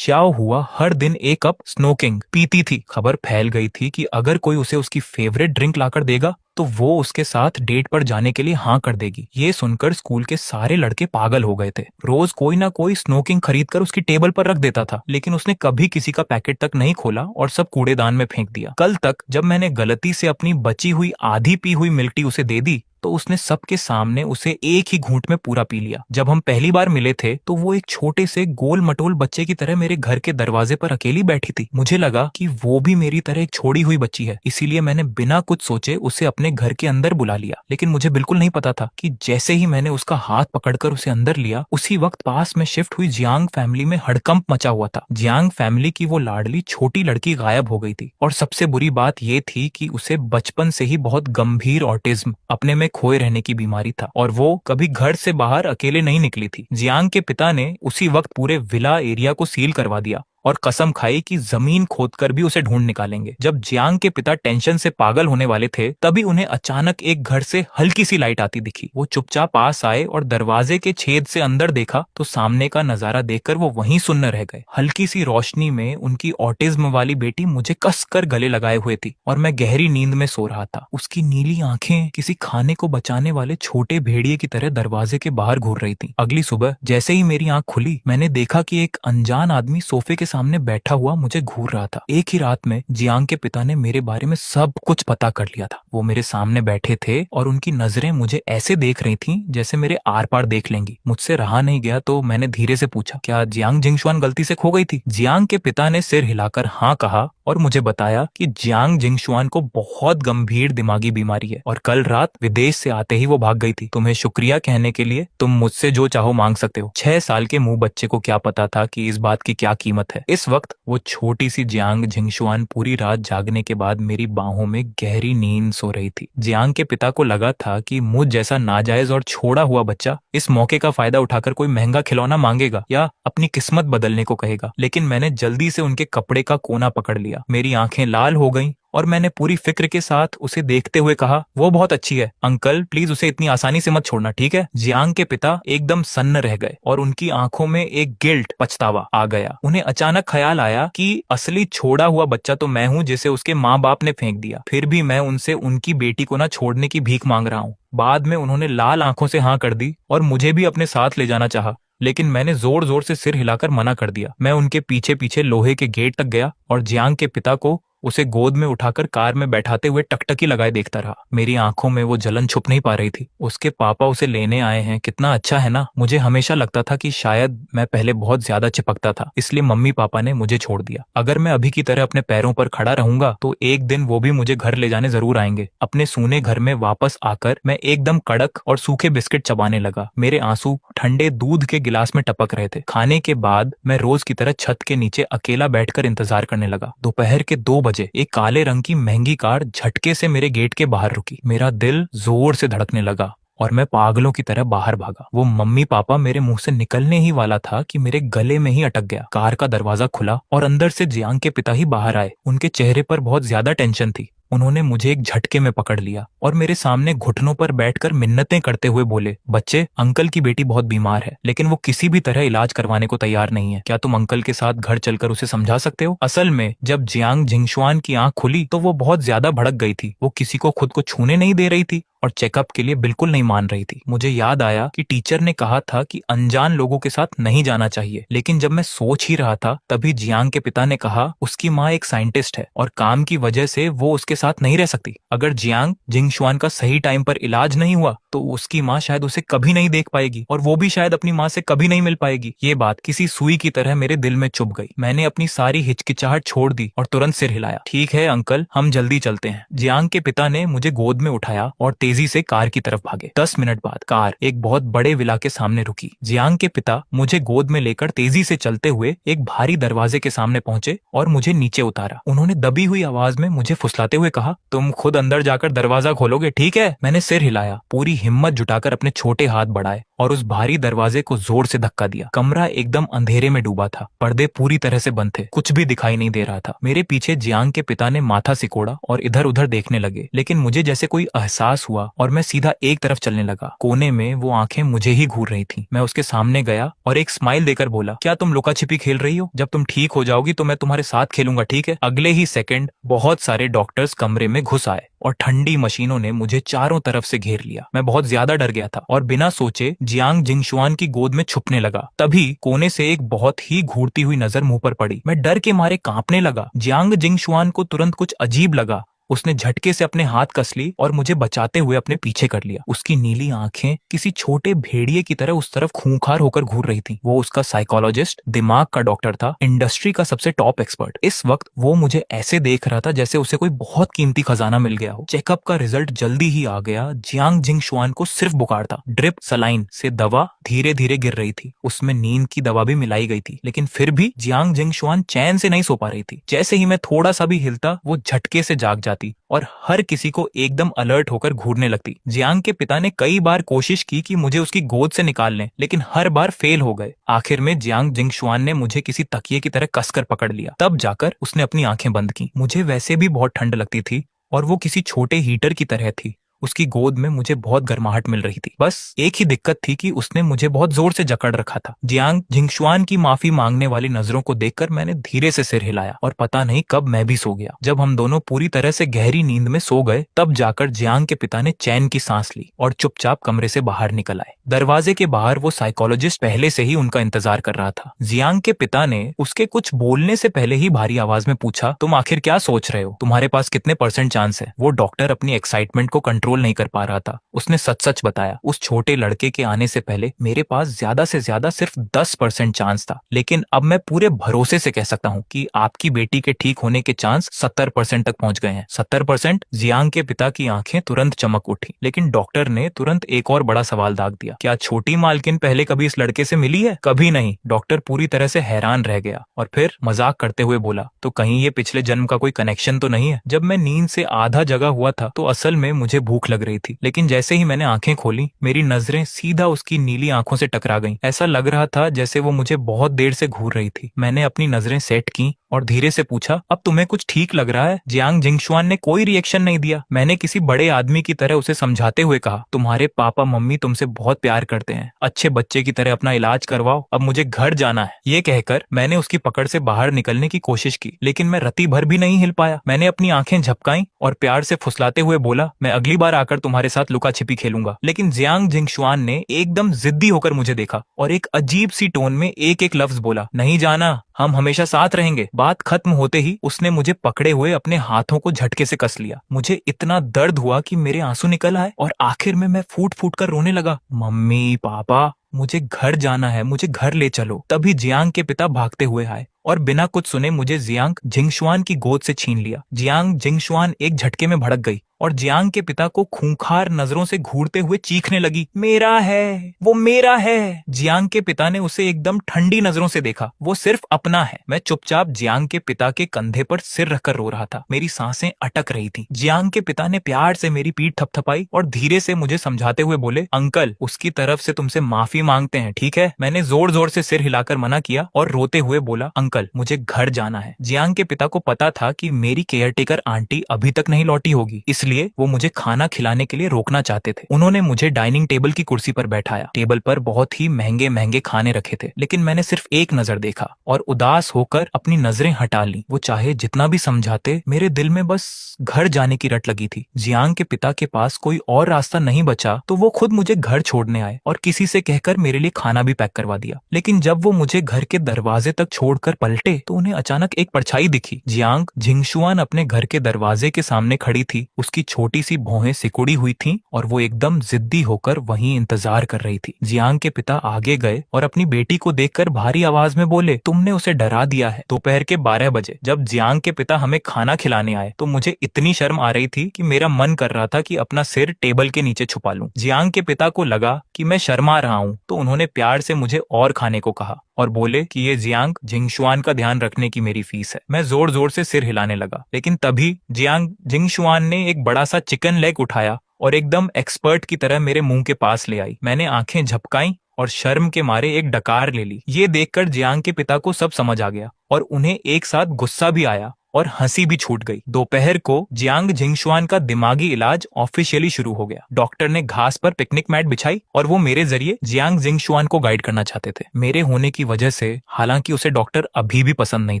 श्याओ हुआ हर दिन एक कप स्नोकिंग पीती थी। खबर फैल गई थी कि अगर कोई उसे उसकी फेवरेट ड्रिंक लाकर देगा तो वो उसके साथ डेट पर जाने के लिए हाँ कर देगी। ये सुनकर स्कूल के सारे लड़के पागल हो गए थे। रोज कोई ना कोई स्नोकिंग खरीद कर उसकी टेबल पर रख देता था, लेकिन उसने कभी किसी का पैकेट तक नहीं खोला और सब कूड़ेदान में फेंक दिया। कल तक जब मैंने गलती से अपनी बची हुई आधी पी हुई मिल्क टी उसे दे दी तो उसने सबके सामने उसे एक ही घूंट में पूरा पी लिया। जब हम पहली बार मिले थे तो वो एक छोटे से गोल मटोल बच्चे की तरह मेरे घर के दरवाजे पर अकेली बैठी थी। मुझे लगा कि वो भी मेरी तरह एक छोड़ी हुई बच्ची है, इसीलिए मैंने बिना कुछ सोचे उसे अपने घर के अंदर बुला लिया। लेकिन मुझे बिल्कुल नहीं पता था कि जैसे ही मैंने उसका हाथ पकड़कर उसे अंदर लिया, उसी वक्त पास में शिफ्ट हुई जियांग फैमिली में हड़कंप मचा हुआ था। जियांग फैमिली की वो लाडली छोटी लड़की गायब हो गई थी और सबसे बुरी बात ये थी कि उसे बचपन से ही बहुत गंभीर ऑटिज्म, अपने में खोए रहने की बीमारी था और वो कभी घर से बाहर अकेले नहीं निकली थी। जियांग के पिता ने उसी वक्त पूरे विला एरिया को सील करवा दिया और कसम खाई कि जमीन खोदकर भी उसे ढूंढ निकालेंगे। जब जियांग के पिता टेंशन से पागल होने वाले थे, तभी उन्हें अचानक एक घर से हल्की सी लाइट आती दिखी। वो चुपचाप पास आए और दरवाजे के छेद से अंदर देखा तो सामने का नजारा देखकर वो वहीं सुन्न रह गए। हल्की सी रोशनी में उनकी ऑटिज्म वाली बेटी मुझे कसकर गले लगाए हुए थी और मैं गहरी नींद में सो रहा था। उसकी नीली आंखें किसी खाने को बचाने वाले छोटे भेड़िए की तरह दरवाजे के बाहर घूर रही थी। अगली सुबह जैसे ही मेरी आंख खुली, मैंने देखा कि एक अनजान आदमी सोफे के सामने बैठा हुआ मुझे घूर रहा था। एक ही रात में जियांग के पिता ने मेरे बारे में सब कुछ पता कर लिया था। वो मेरे सामने बैठे थे और उनकी नजरें मुझे ऐसे देख रही थीं जैसे मेरे आर पार देख लेंगी। मुझसे रहा नहीं गया तो मैंने धीरे से पूछा, क्या जियांग जिंगशुआन गलती से खो गई थी? जियांग के पिता ने सिर हिलाकर हाँ कहा और मुझे बताया कि जियांग जिंगशुआन को बहुत गंभीर दिमागी बीमारी है और कल रात विदेश से आते ही वो भाग गई थी। तुम्हें शुक्रिया कहने के लिए तुम मुझसे जो चाहो मांग सकते हो। 6 साल के मुंह बच्चे को क्या पता था कि इस बात की क्या कीमत है। इस वक्त वो छोटी सी जियांग जिंगशुआन पूरी रात जागने के बाद मेरी बाहों में गहरी नींद सो रही थी। जियांग के पिता को लगा था कि मुझ जैसा नाजायज और छोड़ा हुआ बच्चा इस मौके का फायदा उठाकर कोई महंगा खिलौना मांगेगा या अपनी किस्मत बदलने को कहेगा, लेकिन मैंने जल्दी से उनके कपड़े का कोना पकड़ लिया। मेरी आंखें लाल हो गईं और मैंने पूरी फिक्र के साथ उसे देखते हुए कहा, वो बहुत अच्छी है अंकल, प्लीज उसे इतनी आसानी से मत छोड़ना, ठीक है? जियांग के पिता एकदम सन्न रह गए और उनकी आंखों में एक गिल्ट, पछतावा आ गया। उन्हें अचानक ख्याल आया कि असली छोड़ा हुआ बच्चा तो मैं हूँ जिसे उसके माँ बाप ने फेंक दिया, फिर भी मैं उनसे उनकी बेटी को ना छोड़ने की भीख मांग रहा हूँ। बाद में उन्होंने लाल आंखों से हाँ कर दी और मुझे भी अपने साथ ले जाना चाहा, लेकिन मैंने जोर जोर से सिर हिलाकर मना कर दिया। मैं उनके पीछे पीछे लोहे के गेट तक गया और जियांग के पिता को उसे गोद में उठाकर कार में बैठाते हुए टकटकी लगाए देखता रहा। मेरी आंखों में वो जलन छुप नहीं पा रही थी। उसके पापा उसे लेने आए हैं, कितना अच्छा है ना। मुझे हमेशा लगता था कि शायद मैं पहले बहुत ज्यादा चिपकता था, इसलिए मम्मी पापा ने मुझे छोड़ दिया। अगर मैं अभी की तरह अपने पैरों पर खड़ा रहूंगा तो एक दिन वो भी मुझे घर ले जाने जरूर आएंगे। अपने सूने घर में वापस आकर मैं एकदम कड़क और सूखे बिस्किट चबाने लगा। मेरे आंसू ठंडे दूध के गिलास में टपक रहे थे। खाने के बाद मैं रोज की तरह छत के नीचे अकेला बैठकर इंतजार करने लगा। दोपहर के 2 बजे एक काले रंग की महंगी कार झटके से मेरे गेट के बाहर रुकी। मेरा दिल जोर से धड़कने लगा और मैं पागलों की तरह बाहर भागा। वो मम्मी पापा मेरे मुंह से निकलने ही वाला था कि मेरे गले में ही अटक गया। कार का दरवाजा खुला और अंदर से जियांग के पिता ही बाहर आए। उनके चेहरे पर बहुत ज्यादा टेंशन थी। उन्होंने मुझे एक झटके में पकड़ लिया और मेरे सामने घुटनों पर बैठकर मिन्नतें करते हुए बोले, बच्चे, अंकल की बेटी बहुत बीमार है, लेकिन वो किसी भी तरह इलाज करवाने को तैयार नहीं है। क्या तुम अंकल के साथ घर चलकर उसे समझा सकते हो? असल में जब जियांग जिंगशुआन की आंख खुली तो वो बहुत ज्यादा भड़क गई थी। वो किसी को खुद को छूने नहीं दे रही थी और चेकअप के लिए बिल्कुल नहीं मान रही थी। मुझे याद आया कि टीचर ने कहा था कि अनजान लोगों के साथ नहीं जाना चाहिए, लेकिन जब मैं सोच ही रहा था तभी जियांग के पिता ने कहा, उसकी माँ एक साइंटिस्ट है और काम की वजह से वो उसके साथ नहीं रह सकती। अगर जियांग जिंगशुआन का सही टाइम पर इलाज नहीं हुआ तो उसकी माँ शायद उसे कभी नहीं देख पाएगी और वो भी शायद अपनी माँ से कभी नहीं मिल पाएगी। ये बात किसी सुई की तरह मेरे दिल में चुभ गई। मैंने अपनी सारी हिचकिचाहट छोड़ दी और तुरंत सिर हिलाया। ठीक है अंकल, हम जल्दी चलते हैं। जियांग के पिता ने मुझे गोद में उठाया और तेजी से कार की तरफ भागे। 10 मिनट बाद कार एक बहुत बड़े विला के सामने रुकी। जियांग के पिता मुझे गोद में लेकर तेजी से चलते हुए एक भारी दरवाजे के सामने पहुंचे और मुझे नीचे उतारा। उन्होंने दबी हुई आवाज में मुझे फुसलाते हुए कहा, तुम खुद अंदर जाकर दरवाजा खोलोगे, ठीक है? मैंने सिर हिलाया, पूरी हिम्मत जुटाकर अपने छोटे हाथ बढ़ाए और उस भारी दरवाजे को जोर से धक्का दिया। कमरा एकदम अंधेरे में डूबा था। पर्दे पूरी तरह से बंद थे, कुछ भी दिखाई नहीं दे रहा था। मेरे पीछे जियांग के पिता ने माथा सिकोड़ा और इधर उधर देखने लगे, लेकिन मुझे जैसे कोई एहसास हुआ हुआ और मैं सीधा एक तरफ चलने लगा। कोने में वो आंखें मुझे ही घूर रही थी। मैं उसके सामने गया और एक स्माइल देकर बोला, क्या तुम लुका छिपी खेल रही हो? जब तुम ठीक हो जाओगी तो मैं तुम्हारे साथ खेलूंगा, ठीक है? अगले ही सेकंड बहुत सारे डॉक्टर्स कमरे में घुस आए और ठंडी मशीनों ने मुझे चारों तरफ से घेर लिया। मैं बहुत ज्यादा डर गया था और बिना सोचे जियांग जिंगशुआन की गोद में छुपने लगा। तभी कोने से एक बहुत ही घूरती हुई नजर मुंह पर पड़ी। मैं डर के मारे कांपने लगा। जियांग जिंगशुआन को तुरंत कुछ अजीब लगा। उसने झटके से अपने हाथ कस ली और मुझे बचाते हुए अपने पीछे कर लिया। उसकी नीली आंखें किसी छोटे भेड़िए की तरह उस तरफ खूंखार होकर घूर रही थी। वो उसका साइकोलॉजिस्ट, दिमाग का डॉक्टर था, इंडस्ट्री का सबसे टॉप एक्सपर्ट। इस वक्त वो मुझे ऐसे देख रहा था जैसे उसे कोई बहुत कीमती खजाना मिल गया हो। चेकअप का रिजल्ट जल्दी ही आ गया। जियांग जिंगशुआन को सिर्फ बुखार था। ड्रिप सलाइन से दवा धीरे धीरे गिर रही थी। उसमें नींद की दवा भी मिलाई गई थी, लेकिन फिर भी जियांग जिंगशुआन चैन से नहीं सो पा रही थी। जैसे ही मैं थोड़ा सा भी हिलता वो झटके से जाग जाती और हर किसी को एकदम अलर्ट होकर घूरने लगती। जियांग के पिता ने कई बार कोशिश की कि मुझे उसकी गोद से निकाल लें, लेकिन हर बार फेल हो गए। आखिर में जियांग जिंगशुआन ने मुझे किसी तकिए की तरह कसकर पकड़ लिया। तब जाकर उसने अपनी आंखें बंद की। मुझे वैसे भी बहुत ठंड लगती थी और वो किसी छोटे हीटर की तरह थी। उसकी गोद में मुझे बहुत गर्माहट मिल रही थी। बस एक ही दिक्कत थी कि उसने मुझे बहुत जोर से जकड़ रखा था। जियांग जिंगशुआन की माफी मांगने वाली नजरों को देखकर मैंने धीरे से सिर हिलाया और पता नहीं कब मैं भी सो गया। जब हम दोनों पूरी तरह से गहरी नींद में सो गए तब जाकर जियांग के पिता ने चैन की सांस ली और चुपचाप कमरे से बाहर निकल आए। दरवाजे के बाहर वो साइकोलॉजिस्ट पहले से ही उनका इंतजार कर रहा था। जियांग के पिता ने उसके कुछ बोलने से पहले ही भारी आवाज में पूछा, तुम आखिर क्या सोच रहे हो? तुम्हारे पास कितने % चांस है? वो डॉक्टर अपनी एक्साइटमेंट को कंट्रोल नहीं कर पा रहा था। उसने सच सच बताया, उस छोटे लड़के के आने से पहले मेरे पास ज्यादा से ज्यादा सिर्फ 10% चांस था, लेकिन अब मैं पूरे भरोसे से कह सकता हूँ कि आपकी बेटी के ठीक होने के चांस 70% तक पहुंच गए हैं। 70%? जियांग के पिता की आंखें तुरंत चमक उठी, लेकिन डॉक्टर ने तुरंत एक और बड़ा सवाल दाग दिया, क्या छोटी मालकिन पहले कभी इस लड़के से मिली है? कभी नहीं। डॉक्टर पूरी तरह से हैरान रह गया और फिर मजाक करते हुए बोला, तो कहीं ये पिछले जन्म का कोई कनेक्शन तो नहीं है? जब मैं नींद से आधा जगा हुआ था तो असल में मुझे भूख लग रही थी, लेकिन जैसे ही मैंने आंखें खोली मेरी नजरें सीधा उसकी नीली आंखों से टकरा गईं। ऐसा लग रहा था जैसे वो मुझे बहुत देर से घूर रही थी। मैंने अपनी नजरें सेट की और धीरे से पूछा, अब तुम्हें कुछ ठीक लग रहा है? जियांग जिंगशुआन ने कोई रिएक्शन नहीं दिया। मैंने किसी बड़े आदमी की तरह उसे समझाते हुए कहा, तुम्हारे पापा मम्मी तुमसे बहुत प्यार करते हैं, अच्छे बच्चे की तरह अपना इलाज करवाओ, अब मुझे घर जाना है। ये कहकर मैंने उसकी पकड़ से बाहर निकलने की कोशिश की, लेकिन मैं रत्ती भर भी नहीं हिल पाया। मैंने अपनी आंखें झपकाई और प्यार से फुसलाते हुए बोला, मैं अगली बार आकर तुम्हारे साथ लुका छिपी खेलूंगा। लेकिन जियांग जिंगशुआन ने एकदम जिद्दी होकर मुझे देखा और एक अजीब सी टोन में एक एक लफ्ज बोला, नहीं जाना, हम हमेशा साथ रहेंगे। बात खत्म होते ही उसने मुझे पकड़े हुए अपने हाथों को झटके से कस लिया। मुझे इतना दर्द हुआ कि मेरे आंसू निकल आए और आखिर में मैं फूट फूट कर रोने लगा, मम्मी पापा मुझे घर जाना है, मुझे घर ले चलो। तभी जियांग के पिता भागते हुए आए और बिना कुछ सुने मुझे जियांग जिंगशुआन की गोद से छीन लिया। जियांग जिंगशुआन एक झटके में भड़क गई और जियांग के पिता को खूंखार नजरों से घूरते हुए चीखने लगी, मेरा है, वो मेरा है। जियांग के पिता ने उसे एकदम ठंडी नजरों से देखा, वो सिर्फ अपना है। मैं चुपचाप जियांग के पिता के कंधे पर सिर रखकर रो रहा था। मेरी सांसें अटक रही थी। जियांग के पिता ने प्यार से मेरी पीठ थपथपाई और धीरे से मुझे समझाते हुए बोले, अंकल उसकी तरफ से तुमसे माफी मांगते हैं, ठीक है? मैंने जोर जोर से सिर हिलाकर मना किया और रोते हुए बोला, अंकल मुझे घर जाना है। जियांग के पिता को पता था कि मेरी केयरटेकर आंटी अभी तक नहीं लौटी होगी, इसलिए वो मुझे खाना खिलाने के लिए रोकना चाहते थे। उन्होंने मुझे डाइनिंग टेबल की कुर्सी पर बैठाया। टेबल पर बहुत ही महंगे महंगे खाने रखे थे, लेकिन मैंने सिर्फ एक नजर देखा और उदास होकर अपनी नजरें हटा ली। वो चाहे जितना भी समझाते, मेरे दिल में बस घर जाने की रट लगी थी। जियांग के पिता के पास कोई और रास्ता नहीं बचा तो वो खुद मुझे घर छोड़ने आए और किसी से कहकर मेरे लिए खाना भी पैक करवा दिया। लेकिन जब वो मुझे घर के दरवाजे तक छोड़कर पलटे तो उन्हें अचानक एक परछाई दिखी। जियांग जिंगशुआन अपने घर के दरवाजे के सामने खड़ी थी। उसकी छोटी सी भौहें सिकुड़ी हुई थीं और वो एकदम जिद्दी होकर वहीं इंतजार कर रही थी। जियांग के पिता आगे गए और अपनी बेटी को देखकर भारी आवाज में बोले, तुमने उसे डरा दिया है। दोपहर के 12 बजे जब जियांग के पिता हमें खाना खिलाने आए तो मुझे इतनी शर्म आ रही थी कि मेरा मन कर रहा था कि अपना सिर टेबल के नीचे छुपा लूं। जियांग के पिता को लगा कि मैं शर्मा रहा हूं तो उन्होंने प्यार से मुझे और खाने को कहा और बोले कि ये जियांग जिंगशुआन का ध्यान रखने की मेरी फीस है। मैं जोर जोर से सिर हिलाने लगा, लेकिन तभी जियांग जिंगशुआन ने एक बड़ा सा चिकन लेग उठाया और एकदम एक्सपर्ट की तरह मेरे मुंह के पास ले आई। मैंने आंखें झपकाई और शर्म के मारे एक डकार ले ली। ये देखकर जियांग के पिता को सब समझ आ गया और उन्हें एक साथ गुस्सा भी आया और हंसी भी छूट गई। दोपहर को जियांग जिंगशुआन का दिमागी इलाज ऑफिशियली शुरू हो गया। डॉक्टर ने घास पर पिकनिक मैट बिछाई और वो मेरे जरिए जियांग जिंगशुआन को गाइड करना चाहते थे। मेरे होने की वजह से हालांकि उसे डॉक्टर अभी भी पसंद नहीं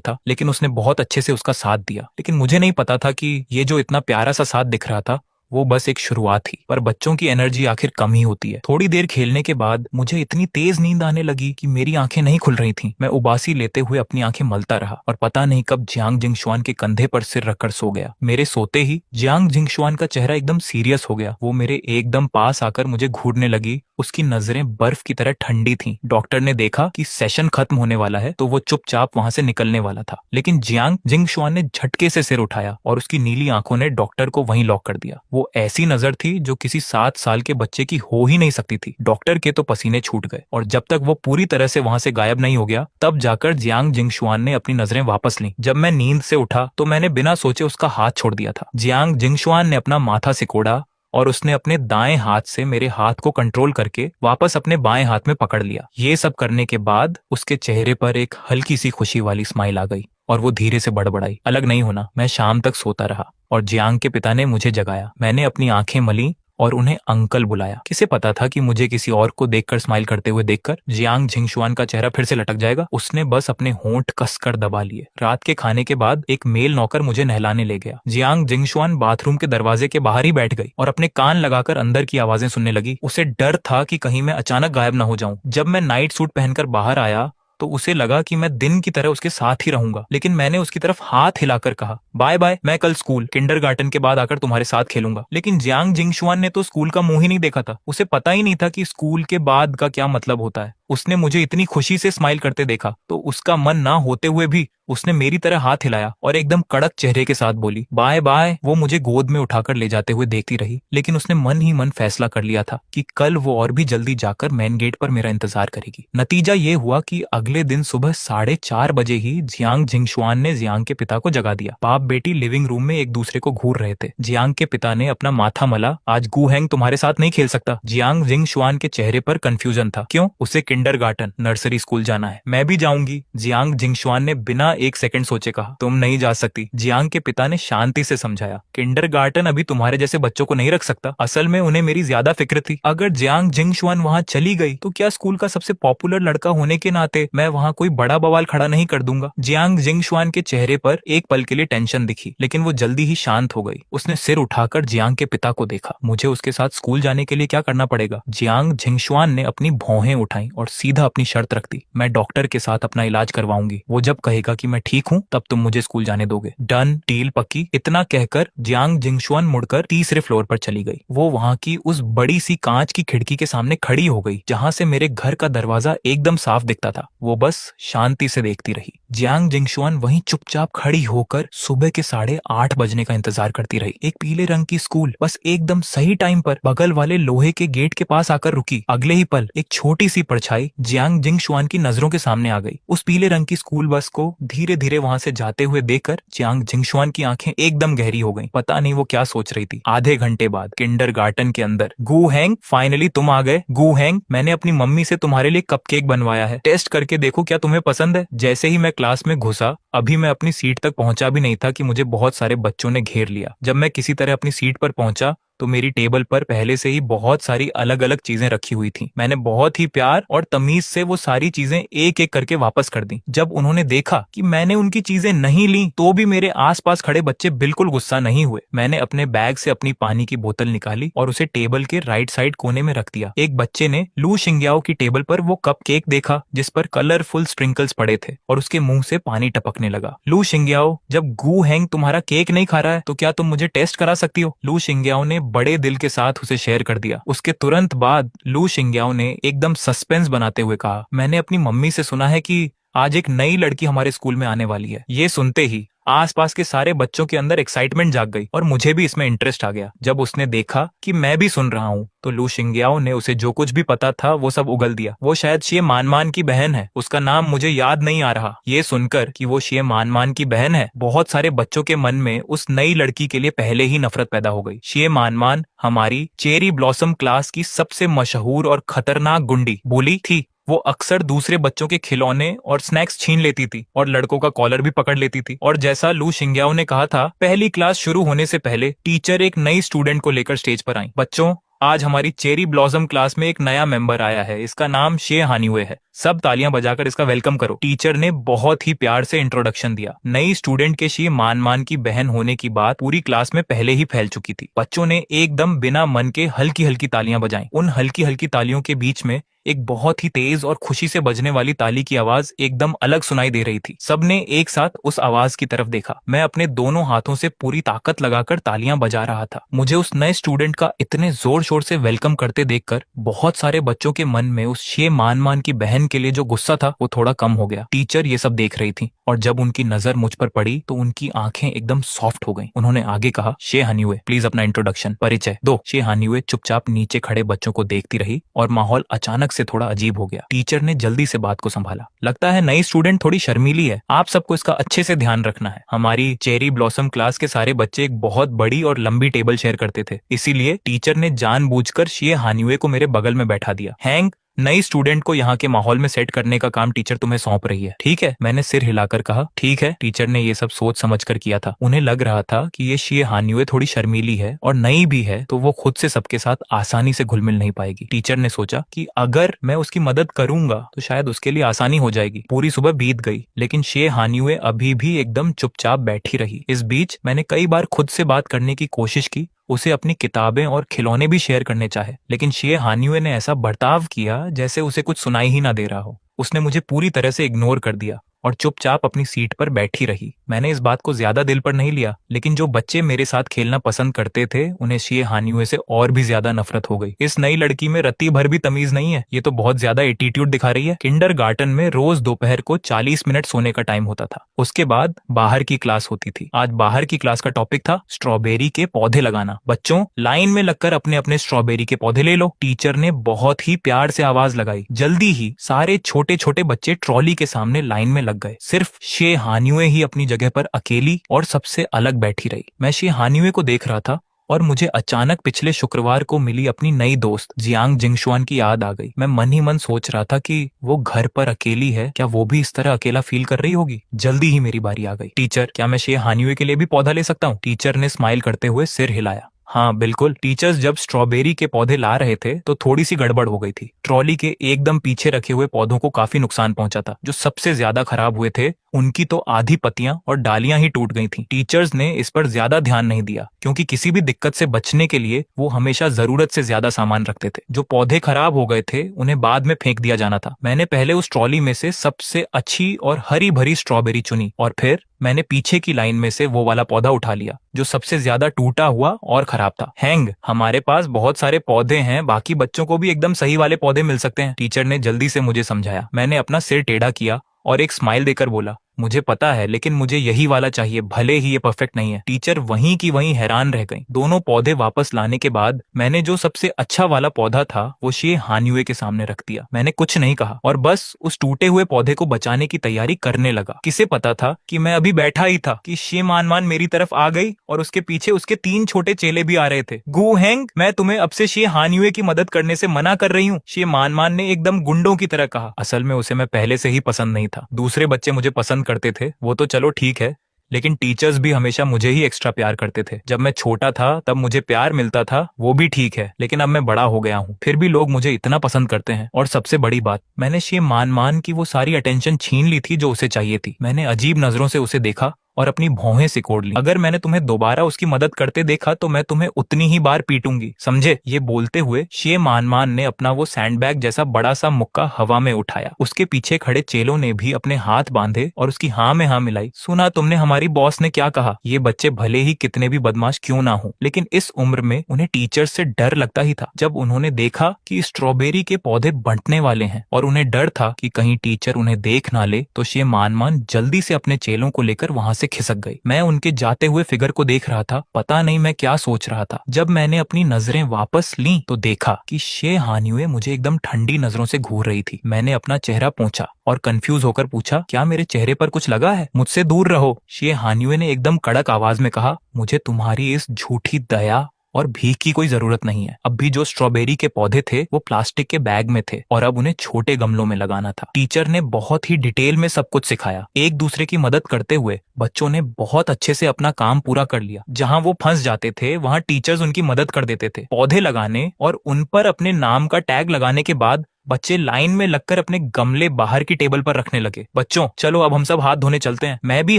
था, लेकिन उसने बहुत अच्छे से उसका साथ दिया। लेकिन मुझे नहीं पता था कि ये जो इतना प्यारा सा साथ दिख रहा था वो बस एक शुरुआत थी। पर बच्चों की एनर्जी आखिर कम ही होती है। थोड़ी देर खेलने के बाद मुझे इतनी तेज नींद आने लगी कि मेरी आंखें नहीं खुल रही थीं। मैं उबासी लेते हुए अपनी आंखें मलता रहा और पता नहीं कब जियांग जिंगशुआन के कंधे पर सिर रखकर सो गया। मेरे सोते ही जियांग जिंगशुआन का चेहरा एकदम सीरियस हो गया। वो मेरे एकदम पास आकर मुझे घूरने लगी। उसकी नजरें बर्फ की तरह ठंडी थीं। डॉक्टर ने देखा कि सेशन खत्म होने वाला है तो वो चुपचाप वहां से निकलने वाला था, लेकिन जियांग जिंगशुआन ने झटके से सिर उठाया और उसकी नीली आंखों ने डॉक्टर को वहीं लॉक कर दिया। वो ऐसी नजर थी जो किसी 7 साल के बच्चे की हो ही नहीं सकती थी। डॉक्टर के तो पसीने छूट गए और जब तक वो पूरी तरह से वहां से गायब नहीं हो गया तब जाकर जियांग जिंगशुआन ने अपनी नजरें वापस लीं। जब मैं नींद से उठा तो मैंने बिना सोचे उसका हाथ छोड़ दिया था। जियांग जिंगशुआन ने अपना माथा सिकोड़ा और उसने अपने दाएं हाथ से मेरे हाथ को कंट्रोल करके वापस अपने बाएं हाथ में पकड़ लिया। ये सब करने के बाद उसके चेहरे पर एक हल्की सी खुशी वाली स्माइल आ गई और वो धीरे से बड़बड़ाई, अलग नहीं होना। मैं शाम तक सोता रहा और जियांग के पिता ने मुझे जगाया। मैंने अपनी आंखें मली और उन्हें अंकल बुलाया। किसे पता था कि मुझे किसी और को देखकर स्माइल करते हुए देखकर जियांग जिंगशुआन का चेहरा फिर से लटक जाएगा। उसने बस अपने होंठ कसकर दबा लिए। रात के खाने के बाद एक मेल नौकर मुझे नहलाने ले गया। जियांग जिंगशुआन बाथरूम के दरवाजे के बाहर ही बैठ गई और अपने कान लगाकर अंदर की आवाजें सुनने लगी। उसे डर था कि कहीं मैं अचानक गायब न हो जाऊं। जब मैं नाइट सूट पहनकर बाहर आया तो उसे लगा कि मैं दिन की तरह उसके साथ ही रहूंगा, लेकिन मैंने उसकी तरफ हाथ हिलाकर कहा, बाय बाय, मैं कल स्कूल किंडरगार्टन के बाद आकर तुम्हारे साथ खेलूंगा। लेकिन जियांग जिंगशुआन ने तो स्कूल का मुंह ही नहीं देखा था। उसे पता ही नहीं था कि स्कूल के बाद का क्या मतलब होता है। उसने मुझे इतनी खुशी से स्माइल करते देखा तो उसका मन ना होते हुए भी उसने मेरी तरह हाथ हिलाया और एकदम कड़क चेहरे के साथ बोली, बाय बाय। वो मुझे गोद में उठाकर ले जाते हुए देखती रही, लेकिन उसने मन ही मन फैसला कर लिया था कि कल वो और भी जल्दी जाकर मेन गेट पर मेरा इंतजार करेगी। नतीजा ये हुआ कि अगले दिन सुबह 4:30 बजे ही जियांग जिंगशुआन ने जियांग के पिता को जगा दिया। बाप बेटी लिविंग रूम में एक दूसरे को घूर रहे थे। जियांग के पिता ने अपना माथा मला, आज गू हैंग तुम्हारे साथ नहीं खेल सकता। जियांग जिंगशुआन के चेहरे पर कंफ्यूजन था। क्यों? उसे किंडरगार्टन नर्सरी स्कूल जाना है। मैं भी जाऊंगी, जियांग जिंगशुआन ने बिना एक सेकंड सोचे कहा। तुम नहीं जा सकती, जियांग के पिता ने शांति से समझाया। किंडरगार्टन अभी तुम्हारे जैसे बच्चों को नहीं रख सकता। असल में उन्हें मेरी ज्यादा फिक्र थी। अगर जियांग जिंगशुआन वहां चली गई तो क्या स्कूल का सबसे पॉपुलर लड़का होने के नाते मैं वहां कोई बड़ा बवाल खड़ा नहीं कर दूंगा। जियांग जिंगशुआन के चेहरे पर एक पल के लिए टेंशन दिखी, लेकिन वो जल्दी ही शांत हो गई। उसने सिर उठाकर जियांग के पिता को देखा। मुझे उसके साथ स्कूल जाने के लिए क्या करना पड़ेगा? जियांग जिंगशुआन ने अपनी भौहें उठाई और सीधा अपनी शर्त रख दी, मैं डॉक्टर के साथ अपना इलाज करवाऊंगी। वो जब कहेगा कि मैं ठीक हूँ तब तुम मुझे स्कूल जाने दोगे। डन, डील पक्की। इतना कहकर जियांग जिंगशुआन मुड़कर तीसरे फ्लोर पर चली गई। वो वहां की उस बड़ी सी कांच की खिड़की के सामने खड़ी हो गई जहां से मेरे घर का दरवाजा एकदम साफ दिखता था। वो बस शांति से देखती रही। जियांग जिंगशुआन वहीं चुपचाप खड़ी होकर सुबह के 8:30 बजने का इंतजार करती रही। एक पीले रंग की स्कूल बस एकदम सही टाइम पर बगल वाले लोहे के गेट के पास आकर रुकी। अगले ही पल एक छोटी सी परछाई जियांग जिंगशुआन की नजरों के सामने आ गई। उस पीले रंग की स्कूल बस को धीरे धीरे वहां से जाते हुए देखकर जियांग जिंगशुआन की आंखें एकदम गहरी हो गईं। पता नहीं वो क्या सोच रही थी। आधे घंटे बाद किंडरगार्टन के अंदर, गू हैंग, फाइनली तुम आ गए। गू हैंग, मैंने अपनी मम्मी से तुम्हारे लिए कपकेक बनवाया है, टेस्ट करके देखो क्या तुम्हें पसंद है। जैसे ही मैं क्लास में घुसा, अभी मैं अपनी सीट तक पहुंचा भी नहीं था कि मुझे बहुत सारे बच्चों ने घेर लिया। जब मैं किसी तरह अपनी सीट पर पहुंचा तो मेरी टेबल पर पहले से ही बहुत सारी अलग अलग चीजें रखी हुई थी। मैंने बहुत ही प्यार और तमीज से वो सारी चीजें एक एक करके वापस कर दी। जब उन्होंने देखा कि मैंने उनकी चीजें नहीं ली तो भी मेरे आसपास खड़े बच्चे बिल्कुल गुस्सा नहीं हुए। मैंने अपने बैग से अपनी पानी की बोतल निकाली और उसे टेबल के राइट साइड कोने में रख दिया। एक बच्चे ने लू शिंग्याओ की टेबल पर वो कप केक देखा जिस पर कलरफुल स्प्रिंकल्स पड़े थे और उसके मुंह से पानी टपकने लगा। लू शिंग्याओ, जब गू हैंग तुम्हारा केक नहीं खा रहा है तो क्या तुम मुझे टेस्ट करा सकती हो? लू शिंग्याओ ने बड़े दिल के साथ उसे शेयर कर दिया। उसके तुरंत बाद लू शिंग्याओ ने एकदम सस्पेंस बनाते हुए कहा, मैंने अपनी मम्मी से सुना है कि आज एक नई लड़की हमारे स्कूल में आने वाली है। ये सुनते ही आसपास के सारे बच्चों के अंदर एक्साइटमेंट जाग गई और मुझे भी इसमें इंटरेस्ट आ गया। जब उसने देखा कि मैं भी सुन रहा हूँ तो लू शिंग्याओ ने उसे जो कुछ भी पता था वो सब उगल दिया। वो शायद शिए मानमान की बहन है, उसका नाम मुझे याद नहीं आ रहा। ये सुनकर कि वो शिए मानमान की बहन है, बहुत सारे बच्चों के मन में उस नई लड़की के लिए पहले ही नफरत पैदा हो गई। शिए मानमान हमारी चेरी ब्लॉसम क्लास की सबसे मशहूर और खतरनाक गुंडी बुली थी। वो अक्सर दूसरे बच्चों के खिलौने और स्नैक्स छीन लेती थी और लड़कों का कॉलर भी पकड़ लेती थी। और जैसा लू शिंग्याओ ने कहा था, पहली क्लास शुरू होने से पहले टीचर एक नई स्टूडेंट को लेकर स्टेज पर आई। बच्चों, आज हमारी चेरी ब्लॉसम क्लास में एक नया मेंबर आया है। इसका नाम शे हानिवे है। सब तालियां बजाकर इसका वेलकम करो। टीचर ने बहुत ही प्यार से इंट्रोडक्शन दिया। नई स्टूडेंट के शे मान की बहन होने की बात पूरी क्लास में पहले ही फैल चुकी थी। बच्चों ने एकदम बिना मन के हल्की हल्की तालियां बजाई। उन हल्की हल्की तालियों के बीच में एक बहुत ही तेज और खुशी से बजने वाली ताली की आवाज एकदम अलग सुनाई दे रही थी। सबने एक साथ उस आवाज की तरफ देखा। मैं अपने दोनों हाथों से पूरी ताकत लगाकर तालियां बजा रहा था। मुझे उस नए स्टूडेंट का इतने जोर शोर से वेलकम करते देखकर बहुत सारे बच्चों के मन में उस शे मान की बहन के लिए जो गुस्सा था वो थोड़ा कम हो गया। टीचर ये सब देख रही थी और जब उनकी नजर मुझ पर पड़ी तो उनकी आंखें एकदम सॉफ्ट हो गईं। उन्होंने आगे कहा, शे हानिवे, प्लीज अपना इंट्रोडक्शन, परिचय दो। शे हानिवे चुपचाप नीचे खड़े बच्चों को देखती रही और माहौल अचानक से थोड़ा अजीब हो गया। टीचर ने जल्दी से बात को संभाला। लगता है नई स्टूडेंट थोड़ी शर्मीली है, आप सबको इसका अच्छे से ध्यान रखना है। हमारी चेरी ब्लॉसम क्लास के सारे बच्चे एक बहुत बड़ी और लंबी टेबल शेयर करते थे, इसीलिए टीचर ने जानबूझकर शे हानिवे को मेरे बगल में बैठा दिया। हैंग, नई स्टूडेंट को यहाँ के माहौल में सेट करने का काम टीचर तुम्हें सौंप रही है, ठीक है? मैंने सिर हिलाकर कहा, ठीक है। टीचर ने ये सब सोच समझ कर किया था। उन्हें लग रहा था कि ये शे हानिवे थोड़ी शर्मीली है और नई भी है, तो वो खुद से सबके साथ आसानी से घुल मिल नहीं पाएगी। टीचर ने सोचा कि अगर मैं उसकी मदद करूंगा तो शायद उसके लिए आसानी हो जाएगी। पूरी सुबह बीत गई, लेकिन शे हानिवे अभी भी एकदम चुपचाप बैठी रही। इस बीच मैंने कई बार खुद से बात करने की कोशिश की, उसे अपनी किताबें और खिलौने भी शेयर करने चाहे, लेकिन शे हानिवे ने ऐसा बर्ताव किया जैसे उसे कुछ सुनाई ही ना दे रहा हो। उसने मुझे पूरी तरह से इग्नोर कर दिया और चुपचाप अपनी सीट पर बैठी रही। मैंने इस बात को ज्यादा दिल पर नहीं लिया, लेकिन जो बच्चे मेरे साथ खेलना पसंद करते थे उन्हें शे हानिवे से और भी ज्यादा नफरत हो गई। इस नई लड़की में रत्ती भर भी तमीज नहीं है, ये तो बहुत ज्यादा एटीट्यूड दिखा रही है। किंडरगार्टन में रोज दोपहर को 40 मिनट सोने का टाइम होता था। उसके बाद बाहर की क्लास होती थी। आज बाहर की क्लास का टॉपिक था स्ट्रॉबेरी के पौधे लगाना। बच्चों, लाइन में लगकर अपने अपने स्ट्रॉबेरी के पौधे ले लो। टीचर ने बहुत ही प्यार से आवाज लगाई। जल्दी ही सारे छोटे छोटे बच्चे ट्रॉली के सामने लाइन में लग गए। सिर्फ शे हानिवे ही अपनी जगह पर अकेली और सबसे अलग बैठी रही। मैं शे हानिवे को देख रहा था और मुझे अचानक पिछले शुक्रवार को मिली अपनी नई दोस्त जियांग जिंगशुआन की याद आ गई। मैं मन ही मन सोच रहा था कि वो घर पर अकेली है, क्या वो भी इस तरह अकेला फील कर रही होगी? जल्दी ही मेरी बारी आ गई। टीचर, क्या मैं शे हानिवे के लिए भी पौधा ले सकता हूँ? टीचर ने स्माइल करते हुए सिर हिलाया। हाँ बिल्कुल। टीचर्स जब स्ट्रॉबेरी के पौधे ला रहे थे तो थोड़ी सी गड़बड़ हो गई थी। ट्रॉली के एकदम पीछे रखे हुए पौधों को काफी नुकसान पहुंचा था। जो सबसे ज्यादा खराब हुए थे उनकी तो आधी पत्तियां और डालियां ही टूट गई थीं। टीचर्स ने इस पर ज्यादा ध्यान नहीं दिया क्योंकि किसी भी दिक्कत से बचने के लिए वो हमेशा जरूरत से ज्यादा सामान रखते थे। जो पौधे खराब हो गए थे उन्हें बाद में फेंक दिया जाना था। मैंने पहले उस ट्रॉली में से सबसे अच्छी और हरी भरी स्ट्रॉबेरी चुनी और फिर मैंने पीछे की लाइन में से वो वाला पौधा उठा लिया जो सबसे ज्यादा टूटा हुआ और खराब था। हैंग, हमारे पास बहुत सारे पौधे हैं, बाकी बच्चों को भी एकदम सही वाले पौधे मिल सकते हैं। टीचर ने जल्दी से मुझे समझाया। मैंने अपना सिर टेढ़ा किया और एक स्माइल देकर बोला, मुझे पता है, लेकिन मुझे यही वाला चाहिए, भले ही ये परफेक्ट नहीं है। टीचर वहीं की वहीं हैरान रह गई। दोनों पौधे वापस लाने के बाद मैंने जो सबसे अच्छा वाला पौधा था वो शे हानिवे के सामने रख दिया। मैंने कुछ नहीं कहा और बस उस टूटे हुए पौधे को बचाने की तैयारी करने लगा। किसे पता था कि मैं अभी बैठा ही था कि शे मान मेरी तरफ आ गई और उसके पीछे उसके 3 छोटे चेले भी आ रहे थे। गु हैंग, मैं तुम्हें अब से शे हानिवे की मदद करने से मना कर रही हूँ, शे मान ने एकदम गुंडों की तरह कहा। असल में उसे मैं पहले से ही पसंद नहीं था। दूसरे बच्चे मुझे पसंद करते थे वो तो चलो ठीक है, लेकिन टीचर्स भी हमेशा मुझे ही एक्स्ट्रा प्यार करते थे। जब मैं छोटा था तब मुझे प्यार मिलता था, वो भी ठीक है, लेकिन अब मैं बड़ा हो गया हूँ, फिर भी लोग मुझे इतना पसंद करते हैं। और सबसे बड़ी बात, मैंने शे मान की वो सारी अटेंशन छीन ली थी जो उसे चाहिए थी। मैंने अजीब नजरों से उसे देखा और अपनी भौहें सिकोड़ ली। अगर मैंने तुम्हें दोबारा उसकी मदद करते देखा तो मैं तुम्हें उतनी ही बार पीटूंगी, समझे? ये बोलते हुए शे मान ने अपना वो सैंडबैग जैसा बड़ा सा मुक्का हवा में उठाया। उसके पीछे खड़े चेलों ने भी अपने हाथ बांधे और उसकी हाँ में हाँ मिलाई। सुना तुमने हमारी बॉस ने क्या कहा? ये बच्चे भले ही कितने भी बदमाश क्यों ना हो, लेकिन इस उम्र में उन्हें टीचर्स से डर लगता ही था। जब उन्होंने देखा कि स्ट्रॉबेरी के पौधे बंटने वाले हैं और उन्हें डर था कि कहीं टीचर उन्हें देख ना ले, तो शे मान जल्दी से अपने चेलों को लेकर वहां से खिसक गई। मैं उनके जाते हुए फिगर को देख रहा था। पता नहीं मैं क्या सोच रहा था। जब मैंने अपनी नजरें वापस ली तो देखा कि शे हानिवे मुझे एकदम ठंडी नजरों से घूर रही थी। मैंने अपना चेहरा पोंछा और कंफ्यूज होकर पूछा, क्या मेरे चेहरे पर कुछ लगा है? मुझसे दूर रहो, शे हानिवे ने एकदम कड़क आवाज में कहा। मुझे तुम्हारी इस झूठी दया और भीख की कोई जरूरत नहीं है। अब भी जो स्ट्रॉबेरी के पौधे थे वो प्लास्टिक के बैग में थे और अब उन्हें छोटे गमलों में लगाना था। टीचर ने बहुत ही डिटेल में सब कुछ सिखाया। एक दूसरे की मदद करते हुए बच्चों ने बहुत अच्छे से अपना काम पूरा कर लिया। जहां वो फंस जाते थे वहां टीचर्स उनकी मदद कर देते थे। पौधे लगाने और उन पर अपने नाम का टैग लगाने के बाद बच्चे लाइन में लगकर अपने गमले बाहर की टेबल पर रखने लगे। बच्चों चलो अब हम सब हाथ धोने चलते हैं। मैं भी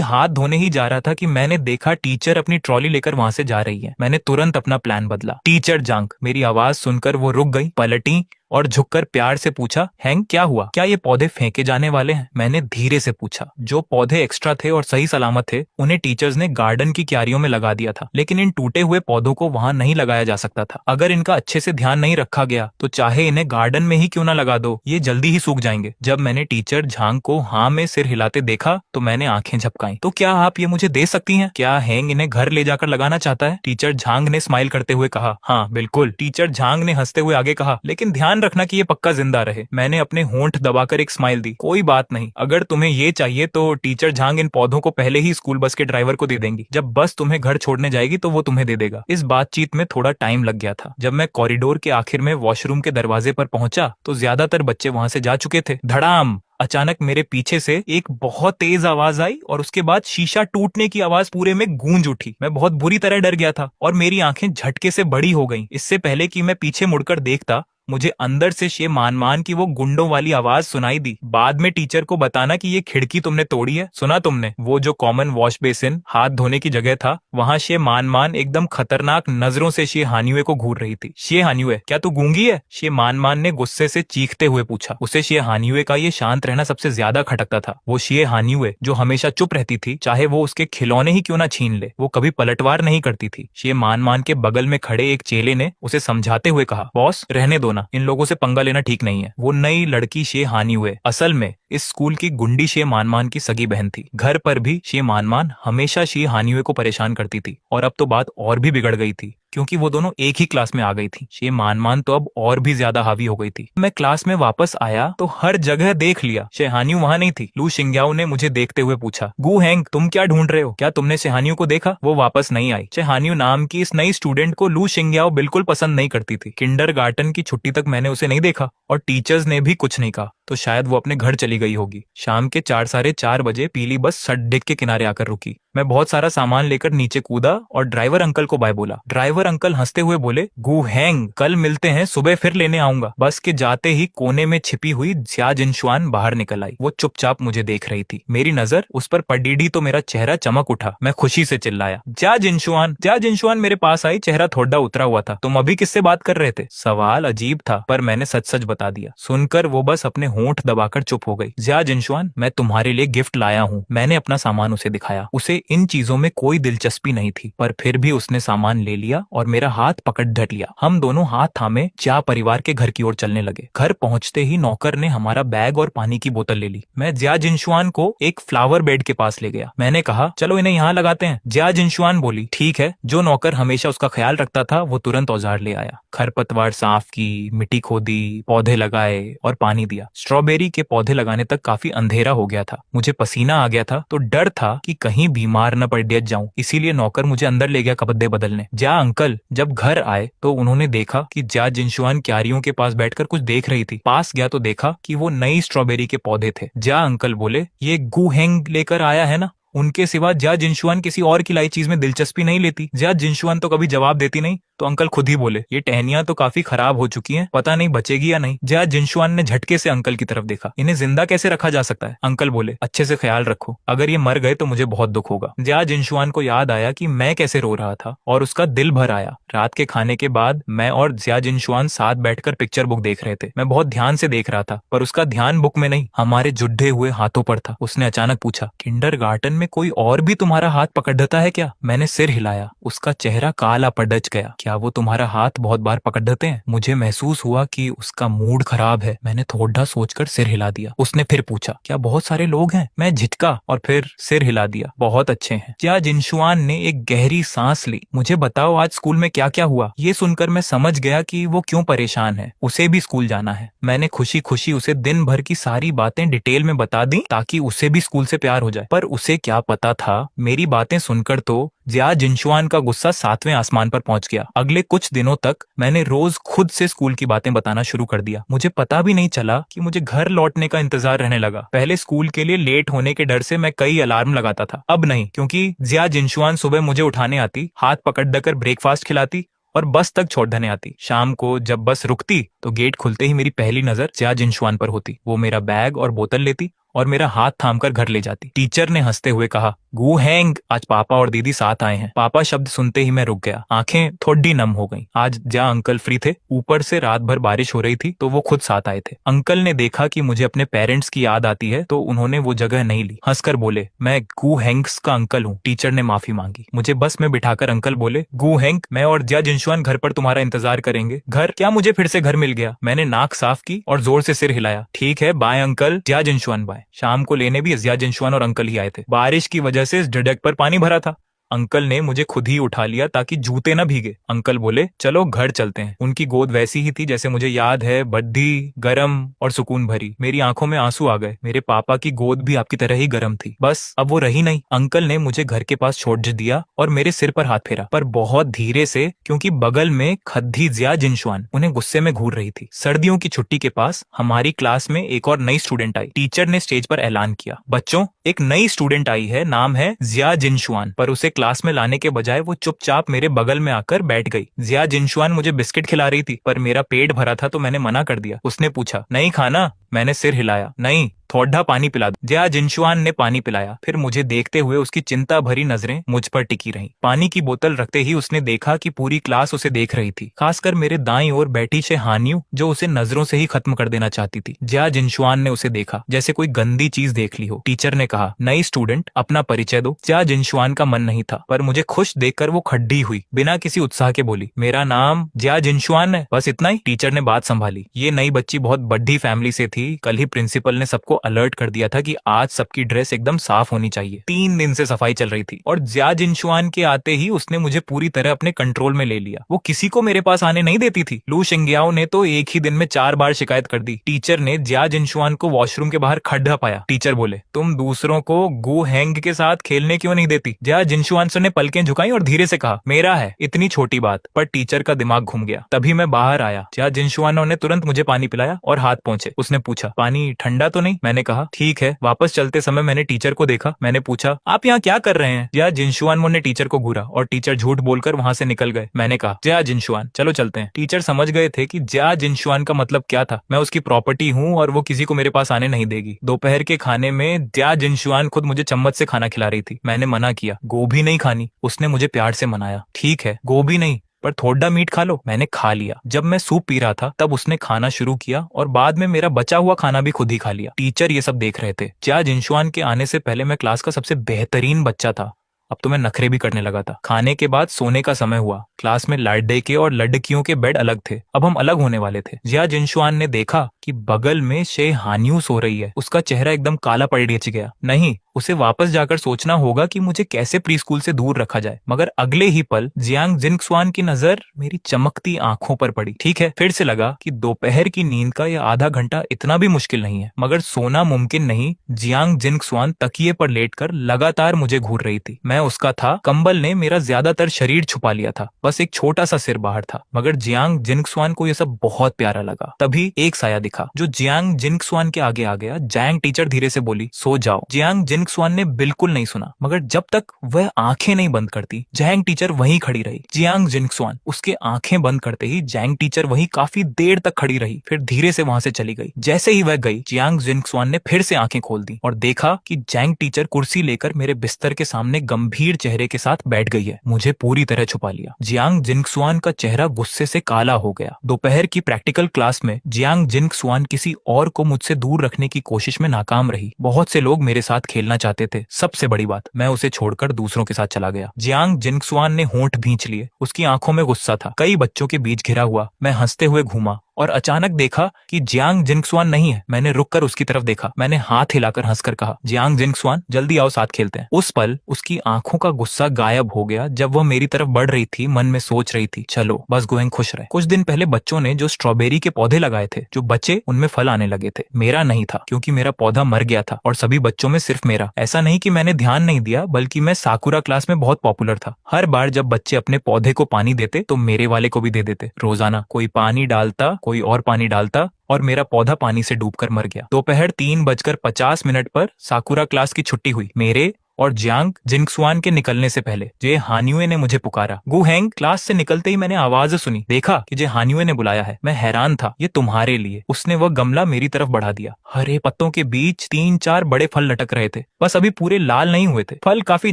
हाथ धोने ही जा रहा था कि मैंने देखा टीचर अपनी ट्रॉली लेकर वहां से जा रही है। मैंने तुरंत अपना प्लान बदला। टीचर जांग। मेरी आवाज सुनकर वो रुक गई, पलटी और झुककर प्यार से पूछा, हैंग क्या हुआ? क्या ये पौधे फेंके जाने वाले हैं? मैंने धीरे से पूछा। जो पौधे एक्स्ट्रा थे और सही सलामत थे उन्हें टीचर्स ने गार्डन की क्यारियों में लगा दिया था, लेकिन इन टूटे हुए पौधों को वहां नहीं लगाया जा सकता था। अगर इनका अच्छे से ध्यान नहीं रखा गया तो चाहे इन्हें गार्डन में ही क्यों ना लगा दो, ये जल्दी ही सूख जाएंगे। जब मैंने टीचर झांग को हाँ में सिर हिलाते देखा तो मैंने आंखें झपकाई। तो क्या आप ये मुझे दे सकती हैं? क्या हैंग इन्हें घर ले जाकर लगाना चाहता है? टीचर झांग ने स्माइल करते हुए कहा, हाँ बिल्कुल। टीचर झांग ने हंसते हुए आगे कहा, लेकिन ध्यान रखना कि ये पक्का जिंदा रहे। मैंने अपने होंठ दबाकर एक स्माइल दी। कोई बात नहीं, अगर तुम्हें ये चाहिए तो टीचर झांग इन पौधों को पहले ही स्कूल बस के ड्राइवर को दे देंगी। जब बस तुम्हें घर छोड़ने जाएगी तो वो तुम्हें दे देगा। इस बातचीत में थोड़ा टाइम लग गया था। जब मैं कॉरिडोर के आखिर में वॉशरूम के दरवाजे पर पहुंचा तो ज्यादातर बच्चे वहां से जा चुके थे। धड़ाम! अचानक मेरे पीछे से एक बहुत तेज आवाज आई और उसके बाद शीशा टूटने की आवाज पूरे में गूंज उठी। मैं बहुत बुरी तरह डर गया था और मेरी आंखें झटके से बड़ी हो गईं। इससे पहले कि मैं पीछे मुड़कर देखता मुझे अंदर से शे मान की वो गुंडों वाली आवाज सुनाई दी। बाद में टीचर को बताना कि ये खिड़की तुमने तोड़ी है। सुना तुमने? वो जो कॉमन वॉश बेसिन हाथ धोने की जगह था वहां शे मान एकदम खतरनाक नजरों से शे हानिवे को घूर रही थी। शे हानिवे, क्या तू गूंगी है? शे मान ने गुस्से से चीखते हुए पूछा। उसे शे हानिवे का ये शांत रहना सबसे ज्यादा खटकता था। वो शे हानिवे जो हमेशा चुप रहती थी, चाहे वो उसके खिलौने ही क्यों ना छीन ले, वो कभी पलटवार नहीं करती थी। शे मान के बगल में खड़े एक चेले ने उसे समझाते हुए कहा, बॉस रहने दो ना, इन लोगों से पंगा लेना ठीक नहीं है। वो नई लड़की शे हानिवे असल में इस स्कूल की गुंडी शे मान की सगी बहन थी। घर पर भी शे मान हमेशा शे हानिवे को परेशान करती थी और अब तो बात और भी बिगड़ गई थी क्योंकि वो दोनों एक ही क्लास में आ गई थी। शे मान तो अब और भी ज्यादा हावी हो गई थी। मैं क्लास में वापस आया तो हर जगह देख लिया, शेहानियू वहां नहीं थी। लू शिंग्याओ ने मुझे देखते हुए पूछा, गू हैंग तुम क्या ढूंढ रहे हो? क्या तुमने शेहानियू को देखा? वो वापस नहीं आई। शेहानियू नाम की इस नई स्टूडेंट को लू शिंग्याओ बिल्कुल पसंद नहीं करती थी। किंडरगार्टन की छुट्टी तक मैंने उसे नहीं देखा और टीचर्स ने भी कुछ नहीं कहा, तो शायद वो अपने घर चली गई होगी। शाम के 4 साढ़े 4 बजे पीली बस सड़क के किनारे आकर रुकी। मैं बहुत सारा सामान लेकर नीचे कूदा और ड्राइवर अंकल को बाय बोला। ड्राइवर अंकल हंसते हुए बोले, गू हैंग कल मिलते हैं, सुबह फिर लेने आऊंगा। बस के जाते ही कोने में छिपी हुई ज्या जिनशुआन बाहर निकल आई। वो चुपचाप मुझे देख रही थी। मेरी नजर उस पर पड़ी तो मेरा चेहरा चमक उठा। मैं खुशी से चिल्लाया, ज्या जिनशुआन। ज्या जिनशुआन मेरे पास आई, चेहरा थोड़ा उतरा हुआ था। तुम अभी किससे बात कर रहे थे? सवाल अजीब था पर मैंने सच सच बता दिया। सुनकर वो बस अपने होंठ दबाकर चुप हो गई। ज्या जिनशुआन, मैं तुम्हारे लिए गिफ्ट लाया हूँ। मैंने अपना सामान उसे दिखाया। उसे इन चीजों में कोई दिलचस्पी नहीं थी, पर फिर भी उसने सामान ले लिया और मेरा हाथ पकड़ धर लिया। हम दोनों हाथ थामे ज्या परिवार के घर की ओर चलने लगे। घर पहुंचते ही नौकर ने हमारा बैग और पानी की बोतल ले ली। मैं ज्या जिनशुआन को एक फ्लावर बेड के पास ले गया। मैंने कहा, चलो इन्हें यहाँ लगाते हैं। ज्या जिनशुआन बोली, ठीक है। जो नौकर हमेशा उसका ख्याल रखता था वो तुरंत औजार ले आया। खरपतवार साफ की, मिट्टी खोदी, पौधे लगाए और पानी दिया। स्ट्रॉबेरी के पौधे लगाने तक काफी अंधेरा हो गया था। मुझे पसीना आ गया था तो डर था कि कहीं बीमार न पड़ जाऊं, इसीलिए नौकर मुझे अंदर ले गया कपड़े बदलने। ज्या अंकल जब घर आए तो उन्होंने देखा कि ज्या जिनशुआन क्यारियों के पास बैठकर कुछ देख रही थी। पास गया तो देखा कि वो नई स्ट्रॉबेरी के पौधे थे। ज्या अंकल बोले, ये गू हैंग लेकर आया है ना? उनके सिवा ज्या जिनशुआन किसी और की लाई चीज में दिलचस्पी नहीं लेती। ज्या जिनशुआन तो कभी जवाब देती नहीं, तो अंकल खुद ही बोले, ये टहनियां तो काफी खराब हो चुकी हैं, पता नहीं बचेगी या नहीं। ज्या जिनशुआन ने झटके से अंकल की तरफ देखा। इन्हें जिंदा कैसे रखा जा सकता है? अंकल बोले, अच्छे से ख्याल रखो, अगर ये मर गए तो मुझे बहुत दुख होगा। ज्या जिनशुआन को याद आया कि मैं कैसे रो रहा था और उसका दिल भर आया। रात के खाने के बाद मैं और ज्या जिनशुआन साथ बैठकर पिक्चर बुक देख रहे थे। मैं बहुत ध्यान से देख रहा था पर उसका ध्यान बुक में नहीं, हमारे जुड्ढे हुए हाथों पर था। उसने अचानक पूछा, किंडरगार्टन में कोई और भी तुम्हारा हाथ पकड़ता है क्या? मैंने सिर हिलाया। उसका चेहरा काला पड़च गया। क्या वो तुम्हारा हाथ बहुत बार पकड़ देते हैं? मुझे महसूस हुआ कि उसका मूड खराब है। मैंने थोड़ा सोचकर सिर हिला दिया। उसने फिर पूछा, क्या बहुत सारे लोग हैं? मैं झिझका और फिर सिर हिला दिया। बहुत अच्छे हैं। ज्या जिनशुआन ने एक गहरी सांस ली। मुझे बताओ आज स्कूल में क्या क्या हुआ? ये सुनकर मैं समझ गया कि वो क्यों परेशान है। उसे भी स्कूल जाना है। मैंने खुशी खुशी उसे दिन भर की सारी बातें डिटेल में बता दी ताकि उसे भी स्कूल से प्यार हो जाए। पर उसे क्या पता था, मेरी बातें सुनकर तो जिया जिनशुआन का गुस्सा 7वें आसमान पर पहुंच गया। अगले कुछ दिनों तक मैंने रोज खुद से स्कूल की बातें बताना शुरू कर दिया। मुझे पता भी नहीं चला कि मुझे घर लौटने का इंतजार रहने लगा। पहले स्कूल के लिए लेट होने के डर से मैं कई अलार्म लगाता था, अब नहीं, क्योंकि जिया जिनशुआन सुबह मुझे उठाने आती, हाथ पकड़ देकर ब्रेकफास्ट खिलाती और बस तक छोड़ देने आती। शाम को जब बस रुकती तो गेट खुलते ही मेरी पहली नजर जिया जिनशुआन पर होती। वो मेरा बैग और बोतल लेती और मेरा हाथ थामकर घर ले जाती। टीचर ने हंसते हुए कहा, गू हैंग, आज पापा और दीदी साथ आए हैं। पापा शब्द सुनते ही मैं रुक गया, आंखें थोड़ी नम हो गईं। आज जिया अंकल फ्री थे, ऊपर से रात भर बारिश हो रही थी तो वो खुद साथ आए थे। अंकल ने देखा कि मुझे अपने पेरेंट्स की याद आती है तो उन्होंने वो जगह नहीं ली। हंसकर बोले, मैं गू हैंग्स का अंकल हूँ। टीचर ने माफी मांगी। मुझे बस में बिठाकर अंकल बोले, गू हैंग, मैं और जिया जिनशुआन घर पर तुम्हारा इंतजार करेंगे। घर क्या? मुझे फिर से घर मिल गया। मैंने नाक साफ की और जोर से सिर हिलाया। ठीक है, बाय अंकल, जिया जिनशुआन बाय। शाम को लेने भी जिया जिनशुआन और अंकल ही आए थे। बारिश की वजह से इस डडक पर पानी भरा था। अंकल ने मुझे खुद ही उठा लिया ताकि जूते न भीगे। अंकल बोले, चलो घर चलते हैं। उनकी गोद वैसी ही थी जैसे मुझे याद है, बद्दी, गरम और सुकून भरी। मेरी आंखों में आंसू आ गए। मेरे पापा की गोद भी आपकी तरह ही गरम थी, बस अब वो रही नहीं। अंकल ने मुझे घर के पास छोड़ दिया और मेरे सिर पर हाथ फेरा, पर बहुत धीरे से, क्योंकि बगल में खद्दी जिया जिनशुआन उन्हें गुस्से में घूर रही थी। सर्दियों की छुट्टी के पास हमारी क्लास में एक और नई स्टूडेंट आई। टीचर ने स्टेज पर ऐलान किया, बच्चों, एक नई स्टूडेंट आई है, नाम है जिया जिनशुआन। पर उसे क्लास में लाने के बजाय वो चुपचाप मेरे बगल में आकर बैठ गई। जिया जिनशुआन मुझे बिस्किट खिला रही थी, पर मेरा पेट भरा था तो मैंने मना कर दिया। उसने पूछा, नहीं खाना? मैंने सिर हिलाया, नहीं, थोड़ा पानी पिला दो। जिया जिनशुआन ने पानी पिलाया। फिर मुझे देखते हुए उसकी चिंता भरी नजरें मुझ पर टिकी रहीं। पानी की बोतल रखते ही उसने देखा कि पूरी क्लास उसे देख रही थी, खासकर मेरे दाईं ओर बैठी शेहानियू, जो उसे नजरों से ही खत्म कर देना चाहती थी। जिया जिनशुआन ने उसे देखा जैसे कोई गंदी चीज देख ली हो। टीचर ने कहा, नई स्टूडेंट, अपना परिचय दो। जिया जिनशुआन का मन नहीं था, पर मुझे खुश देखकर वो खड्डी हुई। बिना किसी उत्साह के बोली, मेरा नाम जिया जिनशुआन है, बस इतना ही। टीचर ने बात संभाली, ये नई बच्ची बहुत बड़ी फैमिली से थी। कल ही प्रिंसिपल ने सबको अलर्ट कर दिया था कि आज सबकी ड्रेस एकदम साफ होनी चाहिए। 3 दिन से सफाई चल रही थी और जिया जिनशुआन के आते ही उसने मुझे पूरी तरह अपने कंट्रोल में ले लिया। वो किसी को मेरे पास आने नहीं देती थी। लू शिंग्याओ ने तो एक ही दिन में 4 बार शिकायत कर दी। टीचर ने जिया जिनशुआन को वॉशरूम के बाहर खड्डा पाया। टीचर बोले, तुम दूसरों को गू हैंग के साथ खेलने क्यों नहीं देती? जिया जिनशुआन ने पलकें झुकाई और धीरे से कहा, मेरा है। इतनी छोटी बात, पर टीचर का दिमाग घूम गया। तभी मैं बाहर आया। जिया जिनशुआन ने तुरंत मुझे पानी पिलाया और हाथ पहुंचे। उसने पूछा, पानी ठंडा तो नहीं? मैंने कहा, ठीक है। वापस चलते समय मैंने टीचर को देखा। मैंने पूछा, आप यहाँ क्या कर रहे हैं? जिया जिनशुआन ने टीचर को घूरा और टीचर झूठ बोलकर वहां से निकल गए। मैंने कहा, जिया जिनशुआन, चलो चलते हैं। टीचर समझ गए थे कि जिया जिनशुआन का मतलब क्या था। मैं उसकी प्रॉपर्टी हूँ और वो किसी को मेरे पास आने नहीं देगी। दोपहर के खाने में जिया जिनशुआन खुद मुझे चम्मच से खाना खिला रही थी। मैंने मना किया, गोभी नहीं खानी। उसने मुझे प्यार से मनाया, ठीक है, गोभी नहीं, पर थोड़ा मीट खा लो। मैंने खा लिया। जब मैं सूप पी रहा था तब उसने खाना शुरू किया और बाद में मेरा बचा हुआ खाना भी खुद ही खा लिया। टीचर ये सब देख रहे थे। जिया जिनशुआन के आने से पहले मैं क्लास का सबसे बेहतरीन बच्चा था। अब तो मैं नखरे भी करने लगा था। खाने के बाद सोने का समय हुआ। क्लास में लड़के और लड़कियों के बेड अलग थे। अब हम अलग होने वाले थे। जिया जिनशुआन ने देखा कि बगल में शेहानियू सो रही है। उसका चेहरा एकदम काला पड़ गया। नहीं, उसे वापस जाकर सोचना होगा कि मुझे कैसे प्री स्कूल से दूर रखा जाए। मगर अगले ही पल जियांग जिनक्सुआन की नजर मेरी चमकती आंखों पर पड़ी। ठीक है, फिर से लगा कि दोपहर की नींद का यह आधा घंटा इतना भी मुश्किल नहीं है, मगर सोना मुमकिन नहीं। जियांग जिनक्सुआन तकिए पर लेटकर लगातार मुझे घूर रही थी। मैं उसका था। कंबल ने मेरा ज्यादातर शरीर छुपा लिया था, बस एक छोटा सा सिर बाहर था। मगर जियांग जिनक्सुआन को यह सब बहुत प्यारा लगा। तभी एक साया दिखा जो जियांग जिनक्सुआन के आगे आ गया। जैंग टीचर धीरे से बोली, सो जाओ। जियांग जिनक्सुआन ने बिल्कुल नहीं सुना, मगर जब तक वह आंखें नहीं बंद करती जैंग टीचर वहीं खड़ी रही। जियांग जिनक्सुआन उसके आंखें बंद करते ही जैंग टीचर वहीं काफी देर तक खड़ी रही, फिर धीरे से वहां से चली गई। जैसे ही वह गई, जियांग जिनक्सुआन ने फिर से आंखें खोल दी और देखा कि जैंग टीचर कुर्सी लेकर मेरे बिस्तर के सामने गंभीर चेहरे के साथ बैठ गई है। मुझे पूरी तरह छुपा लिया। जियांग जिनक्सुआन का चेहरा गुस्से से काला हो गया। दोपहर की प्रैक्टिकल क्लास में जियांग जिनक्सुआन किसी और को मुझसे दूर रखने की कोशिश में नाकाम रही। बहुत से लोग मेरे साथ खेलना चाहते थे। सबसे बड़ी बात, मैं उसे छोड़कर दूसरों के साथ चला गया। जियांग जिनक्सुआन ने होंठ भींच लिए। उसकी आंखों में गुस्सा था। कई बच्चों के बीच घिरा हुआ मैं हंसते हुए घूमा और अचानक देखा कि जियांग जिंगसुआन नहीं है। मैंने रुककर उसकी तरफ देखा। मैंने हाथ हिलाकर हंसकर कहा, जियांग जिंगसुआन, जल्दी आओ, साथ खेलते हैं। उस पल उसकी आंखों का गुस्सा गायब हो गया जब वह मेरी तरफ बढ़ रही थी। मन में सोच रही थी, चलो बस गोएंग खुश रहे। कुछ दिन पहले बच्चों ने जो स्ट्रॉबेरी के पौधे लगाए थे, जो बचे उनमें फल आने लगे थे। मेरा नहीं था, क्योंकि मेरा पौधा मर गया था और सभी बच्चों में सिर्फ मेरा। ऐसा नहीं कि मैंने ध्यान नहीं दिया, बल्कि मैं साकुरा क्लास में बहुत पॉपुलर था। हर बार जब बच्चे अपने पौधे को पानी देते तो मेरे वाले को भी दे देते। रोजाना कोई पानी डालता, कोई और पानी डालता और मेरा पौधा पानी से डूबकर मर गया। दोपहर 3:50 पर साकुरा क्लास की छुट्टी हुई। मेरे और जियांग जिंगसुआन के निकलने से पहले जे हान्युए ने मुझे पुकारा। गु हेंग। क्लास से निकलते ही मैंने आवाज सुनी, देखा कि जे हान्युए ने बुलाया है। मैं हैरान था, ये तुम्हारे लिए। उसने वह गमला मेरी तरफ बढ़ा दिया। हरे पत्तों के बीच 3-4 बड़े फल लटक रहे थे, बस अभी पूरे लाल नहीं हुए थे। फल काफी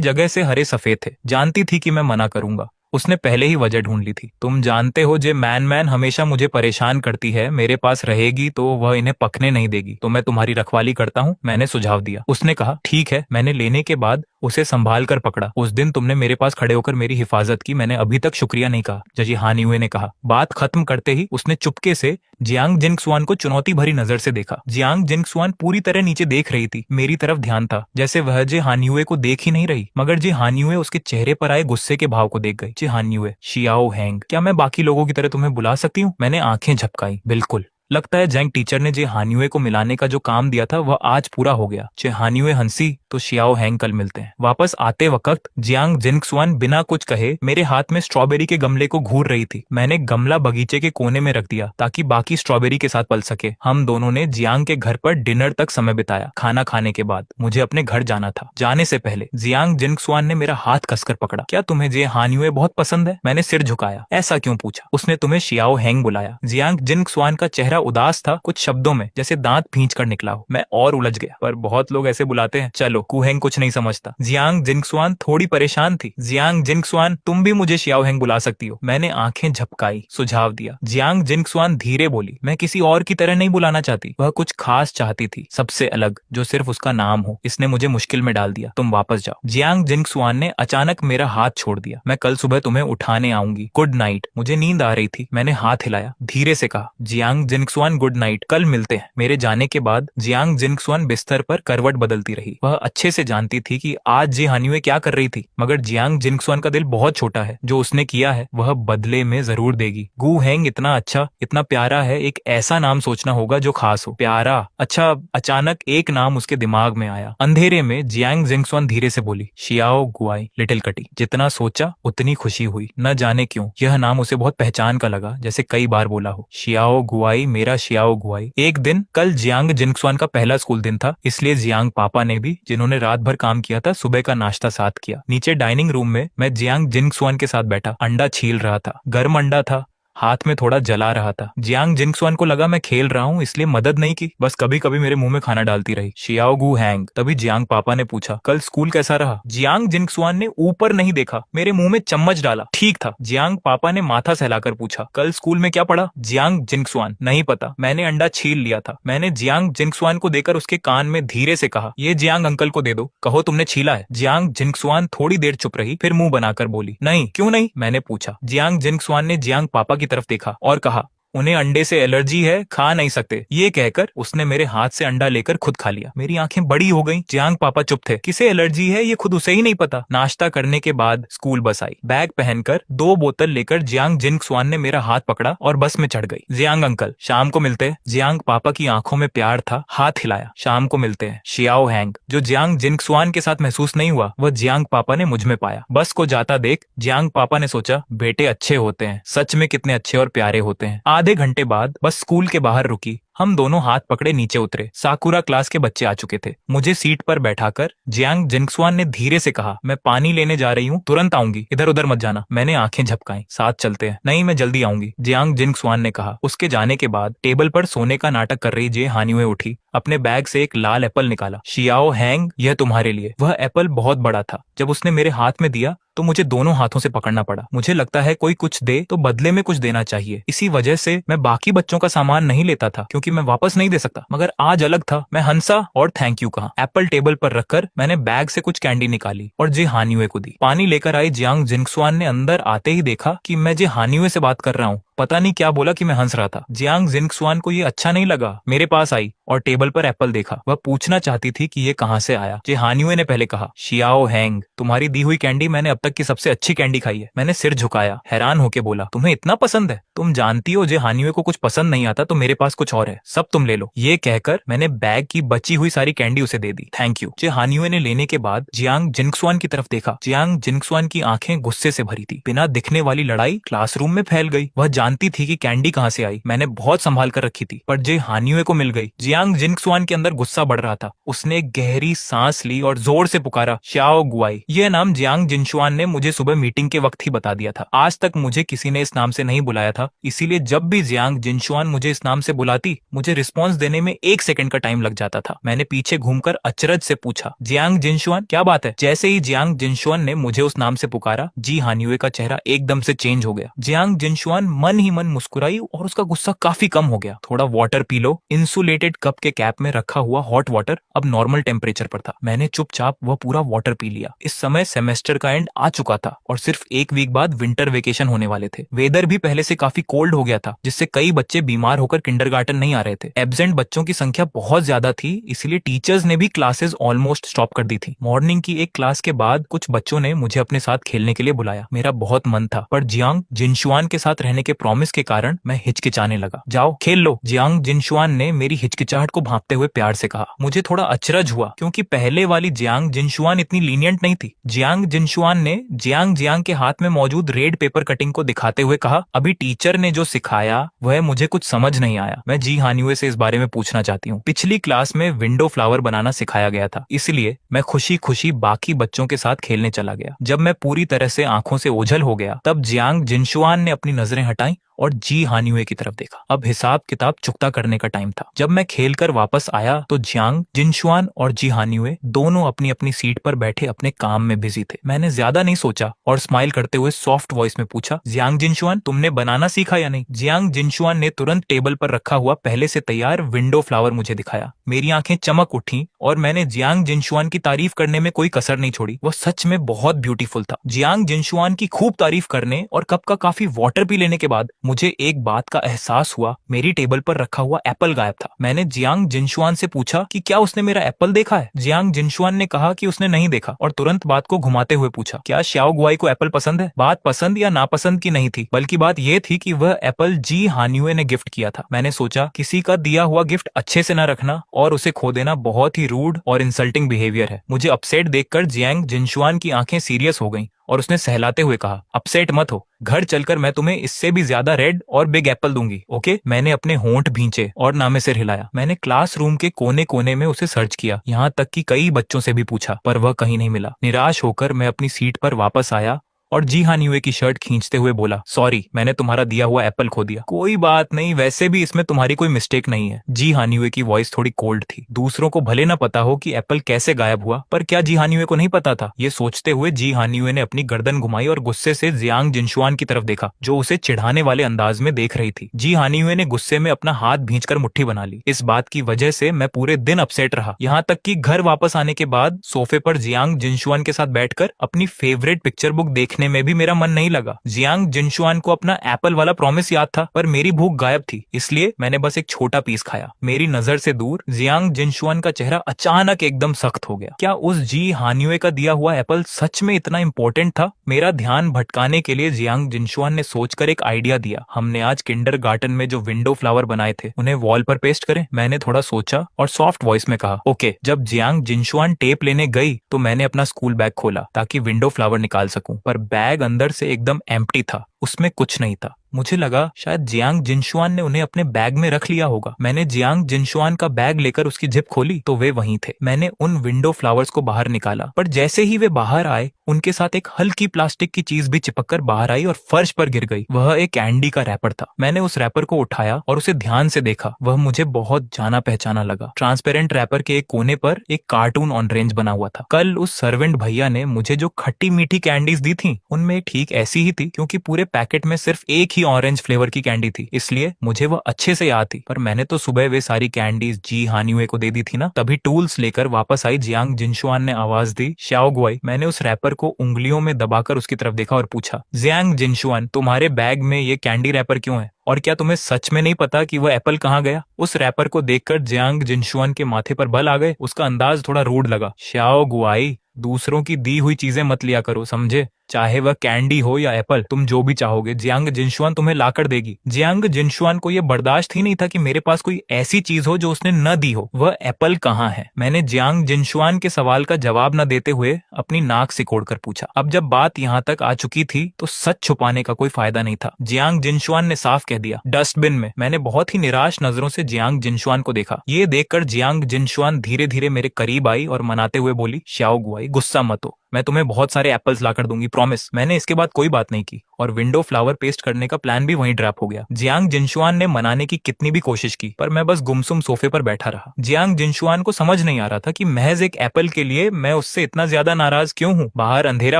जगह से हरे सफेद थे। जानती थी कि मैं मना करूंगा। उसने पहले ही वजह ढूंढ ली थी। तुम जानते हो जे मैन हमेशा मुझे परेशान करती है। मेरे पास रहेगी तो वह इन्हें पकने नहीं देगी, तो मैं तुम्हारी रखवाली करता हूँ, मैंने सुझाव दिया। उसने कहा, ठीक है। मैंने लेने के बाद उसे संभाल कर पकड़ा। उस दिन तुमने मेरे पास खड़े होकर मेरी हिफाजत की, मैंने अभी तक शुक्रिया नहीं कहा, जजी हान्युए ने कहा। बात खत्म करते ही उसने चुपके से जियांग जिंगसुआन को चुनौती भरी नजर से देखा। जियांग जिंगसुआन पूरी तरह नीचे देख रही थी। मेरी तरफ ध्यान था, जैसे वह जे हान्युए को देख ही नहीं रही, मगर जे हान्युए उसके चेहरे पर आए गुस्से के भाव को देख गई। जे हान्युए, शियाओ हैंग, क्या मैं बाकी लोगों की तरह तुम्हें बुला सकती हूँ? मैंने आंखें झपकाई। बिल्कुल। लगता है जैंग टीचर ने जे हान्युए को मिलाने का जो काम दिया था वह आज पूरा हो गया। जे हान्युए हंसी तो शियाओ हैंग कल मिलते हैं। वापस आते वक्त जियांग जिंगसुआन बिना कुछ कहे मेरे हाथ में स्ट्रॉबेरी के गमले को घूर रही थी। मैंने गमला बगीचे के कोने में रख दिया ताकि बाकी स्ट्रॉबेरी के साथ पल सके। हम दोनों ने जियांग के घर पर डिनर तक समय बिताया। खाना खाने के बाद मुझे अपने घर जाना था। जाने से पहले जियांग जिंगसुआन ने मेरा हाथ कसकर पकड़ा। क्या तुम्हें जे हान्युए बहुत पसंद है? मैंने सिर झुकाया। ऐसा क्यों पूछा? उसने तुम्हें शियाओ हैंग बुलाया। जियांग जिंगसुआन का चेहरा उदास था, कुछ शब्दों में, जैसे दांत भींच कर निकला हो। मैं और उलझ गया, पर बहुत लोग ऐसे बुलाते हैं। चलो, कुहेंग कुछ नहीं समझता। जियांग जिंगसुआन थोड़ी परेशान थी। जियांग जिंगसुआन, तुम भी मुझे शियाओ हैंग बुला सकती हो। मैंने आंखें झपकाई, सुझाव दिया। जियांग जिंगसुआन धीरे बोली, मैं किसी और की तरह नहीं बुलाना चाहती। वह कुछ खास चाहती थी, सबसे अलग, जो सिर्फ उसका नाम हो। इसने मुझे मुश्किल में डाल दिया। तुम वापस जाओ। जियांग जिंगसुआन ने अचानक मेरा हाथ छोड़ दिया। मैं कल सुबह तुम्हें उठाने आऊंगी। Good night. मुझे नींद आ रही थी। मैंने हाथ हिलाया, धीरे से कहा, जियांग जिंगसुआन गुड नाइट, कल मिलते हैं। मेरे जाने के बाद जियांग जिंगसुआन बिस्तर पर करवट बदलती रही। वह अच्छे से जानती थी कि आज जे हान्युए क्या कर रही थी, मगर जियांग जिंगसुआन का दिल बहुत छोटा है। जो उसने किया है वह बदले में जरूर देगी। गु हेंग इतना अच्छा, इतना प्यारा है। एक ऐसा नाम सोचना होगा जो खास हो। प्यारा, अच्छा। अचानक एक नाम उसके दिमाग में आया। अंधेरे में जियांग जिंगसुआन धीरे से बोली, शियाओ गुआई, लिटिल कटी। जितना सोचा उतनी खुशी हुई। न जाने क्यों यह नाम उसे बहुत पहचान का लगा, जैसे कई बार बोला हो। शियाओ गुआई, मेरा शियाओ गुआई। एक दिन, कल जियांग जिंगसुआन का पहला स्कूल दिन था, इसलिए जियांग पापा ने भी, जिन्होंने रात भर काम किया था, सुबह का नाश्ता साथ किया। नीचे डाइनिंग रूम में मैं जियांग जिंगसुआन के साथ बैठा, अंडा छील रहा था। गर्म अंडा था, हाथ में थोड़ा जला रहा था। जियांग जिंगसुआन को लगा मैं खेल रहा हूँ, इसलिए मदद नहीं की, बस कभी कभी मेरे मुंह में खाना डालती रही। शियाओ गु हैंग। तभी जियांग पापा ने पूछा, कल स्कूल कैसा रहा? जियांग जिंगसुआन ने ऊपर नहीं देखा, मेरे मुंह में चम्मच डाला। ठीक था। जियांग पापा ने माथा सहलाकर पूछा, कल स्कूल में क्या पढ़ा? जियांग जिंगसुआन, नहीं पता, मैंने अंडा छील लिया था। मैंने जियांग जिंगसुआन को देकर उसके कान में धीरे से कहा, ये जियांग अंकल को दे दो, कहो तुमने छीला है। जियांग जिंगसुआन थोड़ी देर चुप रही, फिर मुंह बनाकर बोली, नहीं। क्यों नहीं? मैंने पूछा। जियांग जिंगसुआन ने जियांग पापा की तरफ देखा और कहा, उन्हें अंडे से एलर्जी है, खा नहीं सकते। ये कहकर उसने मेरे हाथ से अंडा लेकर खुद खा लिया। मेरी आंखें बड़ी हो गईं। जियांग पापा चुप थे। किसे एलर्जी है ये खुद उसे ही नहीं पता। नाश्ता करने के बाद स्कूल बस आई। बैग पहनकर 2 बोतल लेकर जियांग जिंगसुआन ने मेरा हाथ पकड़ा और बस में चढ़ गई। जियांग अंकल, शाम को मिलते हैं। जियांग पापा की आंखों में प्यार था, हाथ हिलाया। शाम को मिलते हैं। Xiao hang. जो जियांग जिंगसुआन के साथ महसूस नहीं हुआ, वह जियांग पापा ने मुझ में पाया। बस को जाता देख जियांग पापा ने सोचा, बेटे अच्छे होते हैं, सच में कितने अच्छे और प्यारे होते हैं। आधे घंटे बाद बस स्कूल के बाहर रुकी। हम दोनों हाथ पकड़े नीचे उतरे। साकुरा क्लास के बच्चे आ चुके थे। मुझे सीट पर बैठाकर जियांग जिंगसुआन ने धीरे से कहा, मैं पानी लेने जा रही हूँ, तुरंत आऊंगी, इधर उधर मत जाना। मैंने आंखें झपकाई। साथ चलते हैं। नहीं, मैं जल्दी आऊंगी, जियांग जिंगसुआन ने कहा। उसके जाने के बाद टेबल पर सोने का नाटक कर रही जे हान्युए उठी, अपने बैग से एक लाल एप्पल निकाला। शियाओ हैंग, यह तुम्हारे लिए। वह एप्पल बहुत बड़ा था। जब उसने मेरे हाथ में दिया तो मुझे दोनों हाथों से पकड़ना पड़ा। मुझे लगता है कोई कुछ दे तो बदले में कुछ देना चाहिए। इसी वजह से मैं बाकी बच्चों का सामान नहीं लेता था, क्योंकि मैं वापस नहीं दे सकता। मगर आज अलग था। मैं हंसा और थैंक यू कहा। एप्पल टेबल पर रखकर मैंने बैग से कुछ कैंडी निकाली और जे हान्युए को दी। पानी लेकर आई जियांग जिंगसुआन ने अंदर आते ही देखा कि मैं जे हान्युए से बात कर रहा हूँ। पता नहीं क्या बोला कि मैं हंस रहा था। जियांग जिनक्सुआन को ये अच्छा नहीं लगा, मेरे पास आई और टेबल पर एप्पल देखा। वह पूछना चाहती थी कि ये कहाँ से आया। जे हान्युए ने पहले कहा, शियाओ हैंग, तुम्हारी दी हुई कैंडी मैंने अब तक की सबसे अच्छी कैंडी खाई है। मैंने सिर झुकाया, हैरान होके बोला, तुम्हें इतना पसंद है? तुम जानती हो जे हान्युए को कुछ पसंद नहीं आता तो मेरे पास कुछ और है, सब तुम ले लो। ये कहकर मैंने बैग की बची हुई सारी कैंडी उसे दे दी। Thank you. जे हान्युए ने लेने के बाद जियांग जिनक्सुआन की तरफ देखा। जियांग जिनक्सुआन की आंखें गुस्से से भरी थी। बिना दिखने वाली लड़ाई क्लासरूम में फैल गई। वह जानती थी कि कैंडी कहाँ से आई, मैंने बहुत संभाल कर रखी थी, पर जे हान्युए को मिल गई। जियांग जिनक्सुआन के अंदर गुस्सा बढ़ रहा था। उसने एक गहरी सांस ली और जोर से पुकारा, शाओ गुआई। यह नाम जियांग जिनशुआन ने मुझे सुबह मीटिंग के वक्त ही बता दिया था। आज तक मुझे किसी ने इस नाम से नहीं बुलाया था, इसीलिए जब भी जियांग जिनशुआन मुझे इस नाम से बुलाती, मुझे रिस्पॉन्स देने में 1 सेकंड का टाइम लग जाता था। मैंने पीछे घूमकर अचरज से पूछा, जियांग जिनशुआन क्या बात है? जैसे ही जियांग जिनशुआन ने मुझे उस नाम से पुकारा, जी हान्युए का चेहरा एकदम से चेंज हो गया। जियांग जिनशुआन मन ही मन मुस्कुराई और उसका गुस्सा काफी कम हो गया। थोड़ा water P low. Insulated cup के कैप में रखा हुआ हॉट वाटर अब नॉर्मल टेम्परेचर पर था। मैंने चुपचाप वह पूरा वाटर पी लिया। इस समय सेमेस्टर का एंड आ चुका था और सिर्फ 1 वीक बाद विंटर वेकेशन होने वाले थे। वेदर भी पहले से काफी कोल्ड हो गया था, जिससे कई बच्चे बीमार होकर किंडरगार्टन नहीं आ रहे थे। एब्सेंट बच्चों की संख्या बहुत ज्यादा थी, इसलिए टीचर्स ने भी क्लासेस ऑलमोस्ट स्टॉप कर दी थी। मॉर्निंग की एक क्लास के बाद कुछ बच्चों ने मुझे अपने साथ खेलने के लिए बुलाया। मेरा बहुत मन था, पर जियांग जिनशुआन के साथ रहने के प्रॉमिस के कारण मैं हिचकिचाने लगा। जाओ खेल लो, जियांग जिनशुआन ने मेरी हिचकिचाहट को भांपते हुए प्यार से कहा। मुझे थोड़ा अचरज हुआ, क्योंकि पहले वाली जियांग जिनशुआन इतनी लीनियंट नहीं थी। जियांग जिनशुआन ने जियांग के हाथ में मौजूद रेड पेपर कटिंग को दिखाते हुए कहा, अभी टीचर ने जो सिखाया वह मुझे कुछ समझ नहीं आया। मैं जी हान्युए से इस बारे में पूछना चाहती हूँ। पिछली क्लास में विंडो फ्लावर बनाना सिखाया गया था, इसलिए मैं खुशी खुशी बाकी बच्चों के साथ खेलने चला गया। जब मैं पूरी तरह से आंखों से ओझल हो गया, तब जियांग जिनशुआन ने अपनी नजरें हटाई और जी हान्युए की तरफ देखा। अब हिसाब किताब चुकता करने का टाइम था। जब मैं खेलकर वापस आया तो जियांग जिनशुआन और जी हान्युए दोनों अपनी अपनी सीट पर बैठे अपने काम में बिजी थे। मैंने ज्यादा नहीं सोचा और स्माइल करते हुए सॉफ्ट वॉइस में पूछा, जियांग जिनशुआन, तुमने बनाना सीखा या नहीं? जियांग जिनशुआन ने तुरंत टेबल पर रखा हुआ पहले से तैयार विंडो फ्लावर मुझे दिखाया। मेरी आंखें चमक उठी और मैंने जियांग जिनशुआन की तारीफ करने में कोई कसर नहीं छोड़ी। वह सच में बहुत ब्यूटीफुल था। जियांग जिनशुआन की खूब तारीफ करने और कप का काफी वाटर पी लेने के बाद मुझे एक बात का एहसास हुआ, मेरी टेबल पर रखा हुआ एप्पल गायब था। मैंने जियांग जिनशुआन से पूछा कि क्या उसने मेरा एप्पल देखा है? जियांग जिनशुआन ने कहा कि उसने नहीं देखा और तुरंत बात को घुमाते हुए पूछा, क्या शाओ गुआई को एप्पल पसंद है? बात पसंद या नापसंद की नहीं थी, बल्कि बात यह थी कि वह एप्पल जी हान्युए ने गिफ्ट किया था। मैंने सोचा किसी का दिया हुआ गिफ्ट अच्छे से न रखना और उसे खो देना बहुत ही रूड और इंसल्टिंग बिहेवियर है। मुझे अपसेट देखकर जियांग जिनशुआन की आंखें सीरियस हो गईं और उसने सहलाते हुए कहा, अपसेट मत हो, घर चलकर मैं तुम्हें इससे भी ज्यादा रेड और बिग एप्पल दूंगी, ओके? मैंने अपने होंठ भींचे और नामे सिर हिलाया। मैंने क्लासरूम के कोने कोने में उसे सर्च किया, यहाँ तक कि कई बच्चों से भी पूछा, पर वह कहीं नहीं मिला। निराश होकर मैं अपनी सीट पर वापस आया और जी हान्युए की शर्ट खींचते हुए बोला, सॉरी, मैंने तुम्हारा दिया हुआ एप्पल खो दिया। कोई बात नहीं, वैसे भी इसमें तुम्हारी कोई मिस्टेक नहीं है। जी हान्युए की वॉइस थोड़ी कोल्ड थी। दूसरों को भले न पता हो कि एप्पल कैसे गायब हुआ, पर क्या जी हान्युए को नहीं पता था? ये सोचते हुए जी हान्युए ने अपनी गर्दन घुमाई और गुस्से से जियांग जिनशुआन की तरफ देखा, जो उसे चिढ़ाने वाले अंदाज में देख रही थी। जी हान्युए ने गुस्से में अपना हाथ भींचकर मुट्ठी बना ली। इस बात की वजह से मैं पूरे दिन अपसेट रहा, यहाँ तक कि घर वापस आने के बाद सोफे पर जियांग जिनशुआन के साथ बैठकर अपनी फेवरेट पिक्चर बुक देखने में भी मेरा मन नहीं लगा। जियांग जिनशुआन को अपना एप्पल वाला प्रॉमिस याद था, पर मेरी भूख गायब थी, इसलिए मैंने बस एक छोटा पीस खाया। मेरी नजर से दूर जियांग जिनशुआन का चेहरा अचानक एकदम सख्त हो गया। क्या उस जी हान्युए का दिया हुआ एप्पल सच में इतना इंपॉर्टेंट था? मेरा ध्यान भटकाने के लिए जियांग जिनशुआन ने सोचकर एक आइडिया दिया, हमने आज किंडरगार्टन में जो विंडो फ्लावर बनाए थे उन्हें वॉल पर पेस्ट करें। मैंने थोड़ा सोचा और सॉफ्ट वॉइस में कहा, ओके। जब जियांग जिनशुआन टेप लेने गई तो मैंने अपना स्कूल बैग खोला ताकि विंडो फ्लावर निकाल सकूं, पर बैग अंदर से एकदम एम्प्टी था, उसमें कुछ नहीं था। मुझे लगा शायद जियांग जिनशुआन ने उन्हें अपने बैग में रख लिया होगा। मैंने जियांग जिनशुआन का बैग लेकर उसकी जिप खोली तो वे वहीं थे। मैंने उन विंडो फ्लावर्स को बाहर निकाला, पर जैसे ही वे बाहर आए उनके साथ एक हल्की प्लास्टिक की चीज भी चिपककर बाहर आई और फर्श पर गिर गई। वह एक कैंडी का रैपर था। मैंने उस रैपर को उठाया और उसे ध्यान से देखा। वह मुझे बहुत जाना पहचाना लगा। ट्रांसपेरेंट रैपर के एक कोने पर एक कार्टून ऑरेंज बना हुआ था। कल उस सर्वेंट भैया ने मुझे जो खट्टी मीठी कैंडीज दी थी उनमें ठीक ऐसी ही थी, क्योंकि पूरे पैकेट में सिर्फ एक ही ऑरेंज फ्लेवर की कैंडी थी, इसलिए मुझे वह अच्छे से याद थी। पर मैंने तो सुबह वे सारी कैंडीज जी हानिवे को दे दी थी ना। तभी टूल्स लेकर वापस आई जियांग जिनशुआन ने आवाज दी, श्याओ गुआई। मैंने उस रैपर को उंगलियों में दबाकर उसकी तरफ देखा और पूछा, जियांग जिनशुआन, तुम्हारे बैग में ये कैंडी रैपर क्यों है? और क्या तुम्हें सच में नहीं पता कि वह एप्पल कहाँ गया? उस रैपर को देखकर जियांग जिनशुआन के माथे पर बल आ गए। उसका अंदाज थोड़ा रूड लगा। श्याओ गुआई, दूसरों की दी हुई चीजें मत लिया करो, समझे? चाहे वह कैंडी हो या एप्पल, तुम जो भी चाहोगे जियांग जिनशुआन तुम्हें लाकर देगी। जियांग जिनशुआन को यह बर्दाश्त ही नहीं था कि मेरे पास कोई ऐसी चीज हो जो उसने न दी हो। वह एप्पल कहाँ है? मैंने जियांग जिनशुआन के सवाल का जवाब न देते हुए अपनी नाक सिकोड़कर पूछा। अब जब बात यहाँ तक आ चुकी थी तो सच छुपाने का कोई फायदा नहीं था। जियांग जिनशुआन ने साफ कह दिया, डस्टबिन में। मैंने बहुत ही निराश नजरों से जियांग जिनशुआन को देखा। ये देखकर जियांग जिनशुआन धीरे धीरे मेरे करीब आई और मनाते हुए बोली, श्याओ गुआई, गुस्सा मत हो, मैं तुम्हें बहुत सारे एप्पल्स लाकर दूंगी, प्रॉमिस। मैंने इसके बाद कोई बात नहीं की और विंडो फ्लावर पेस्ट करने का प्लान भी वहीं ड्रॉप हो गया। जियांग जिनशुआन ने मनाने की कितनी भी कोशिश की, पर मैं बस गुमसुम सोफे पर बैठा रहा। जियांग जिनशुआन को समझ नहीं आ रहा था कि महज एक एप्पल के लिए मैं उससे इतना ज्यादा नाराज क्यों हूँ। बाहर अंधेरा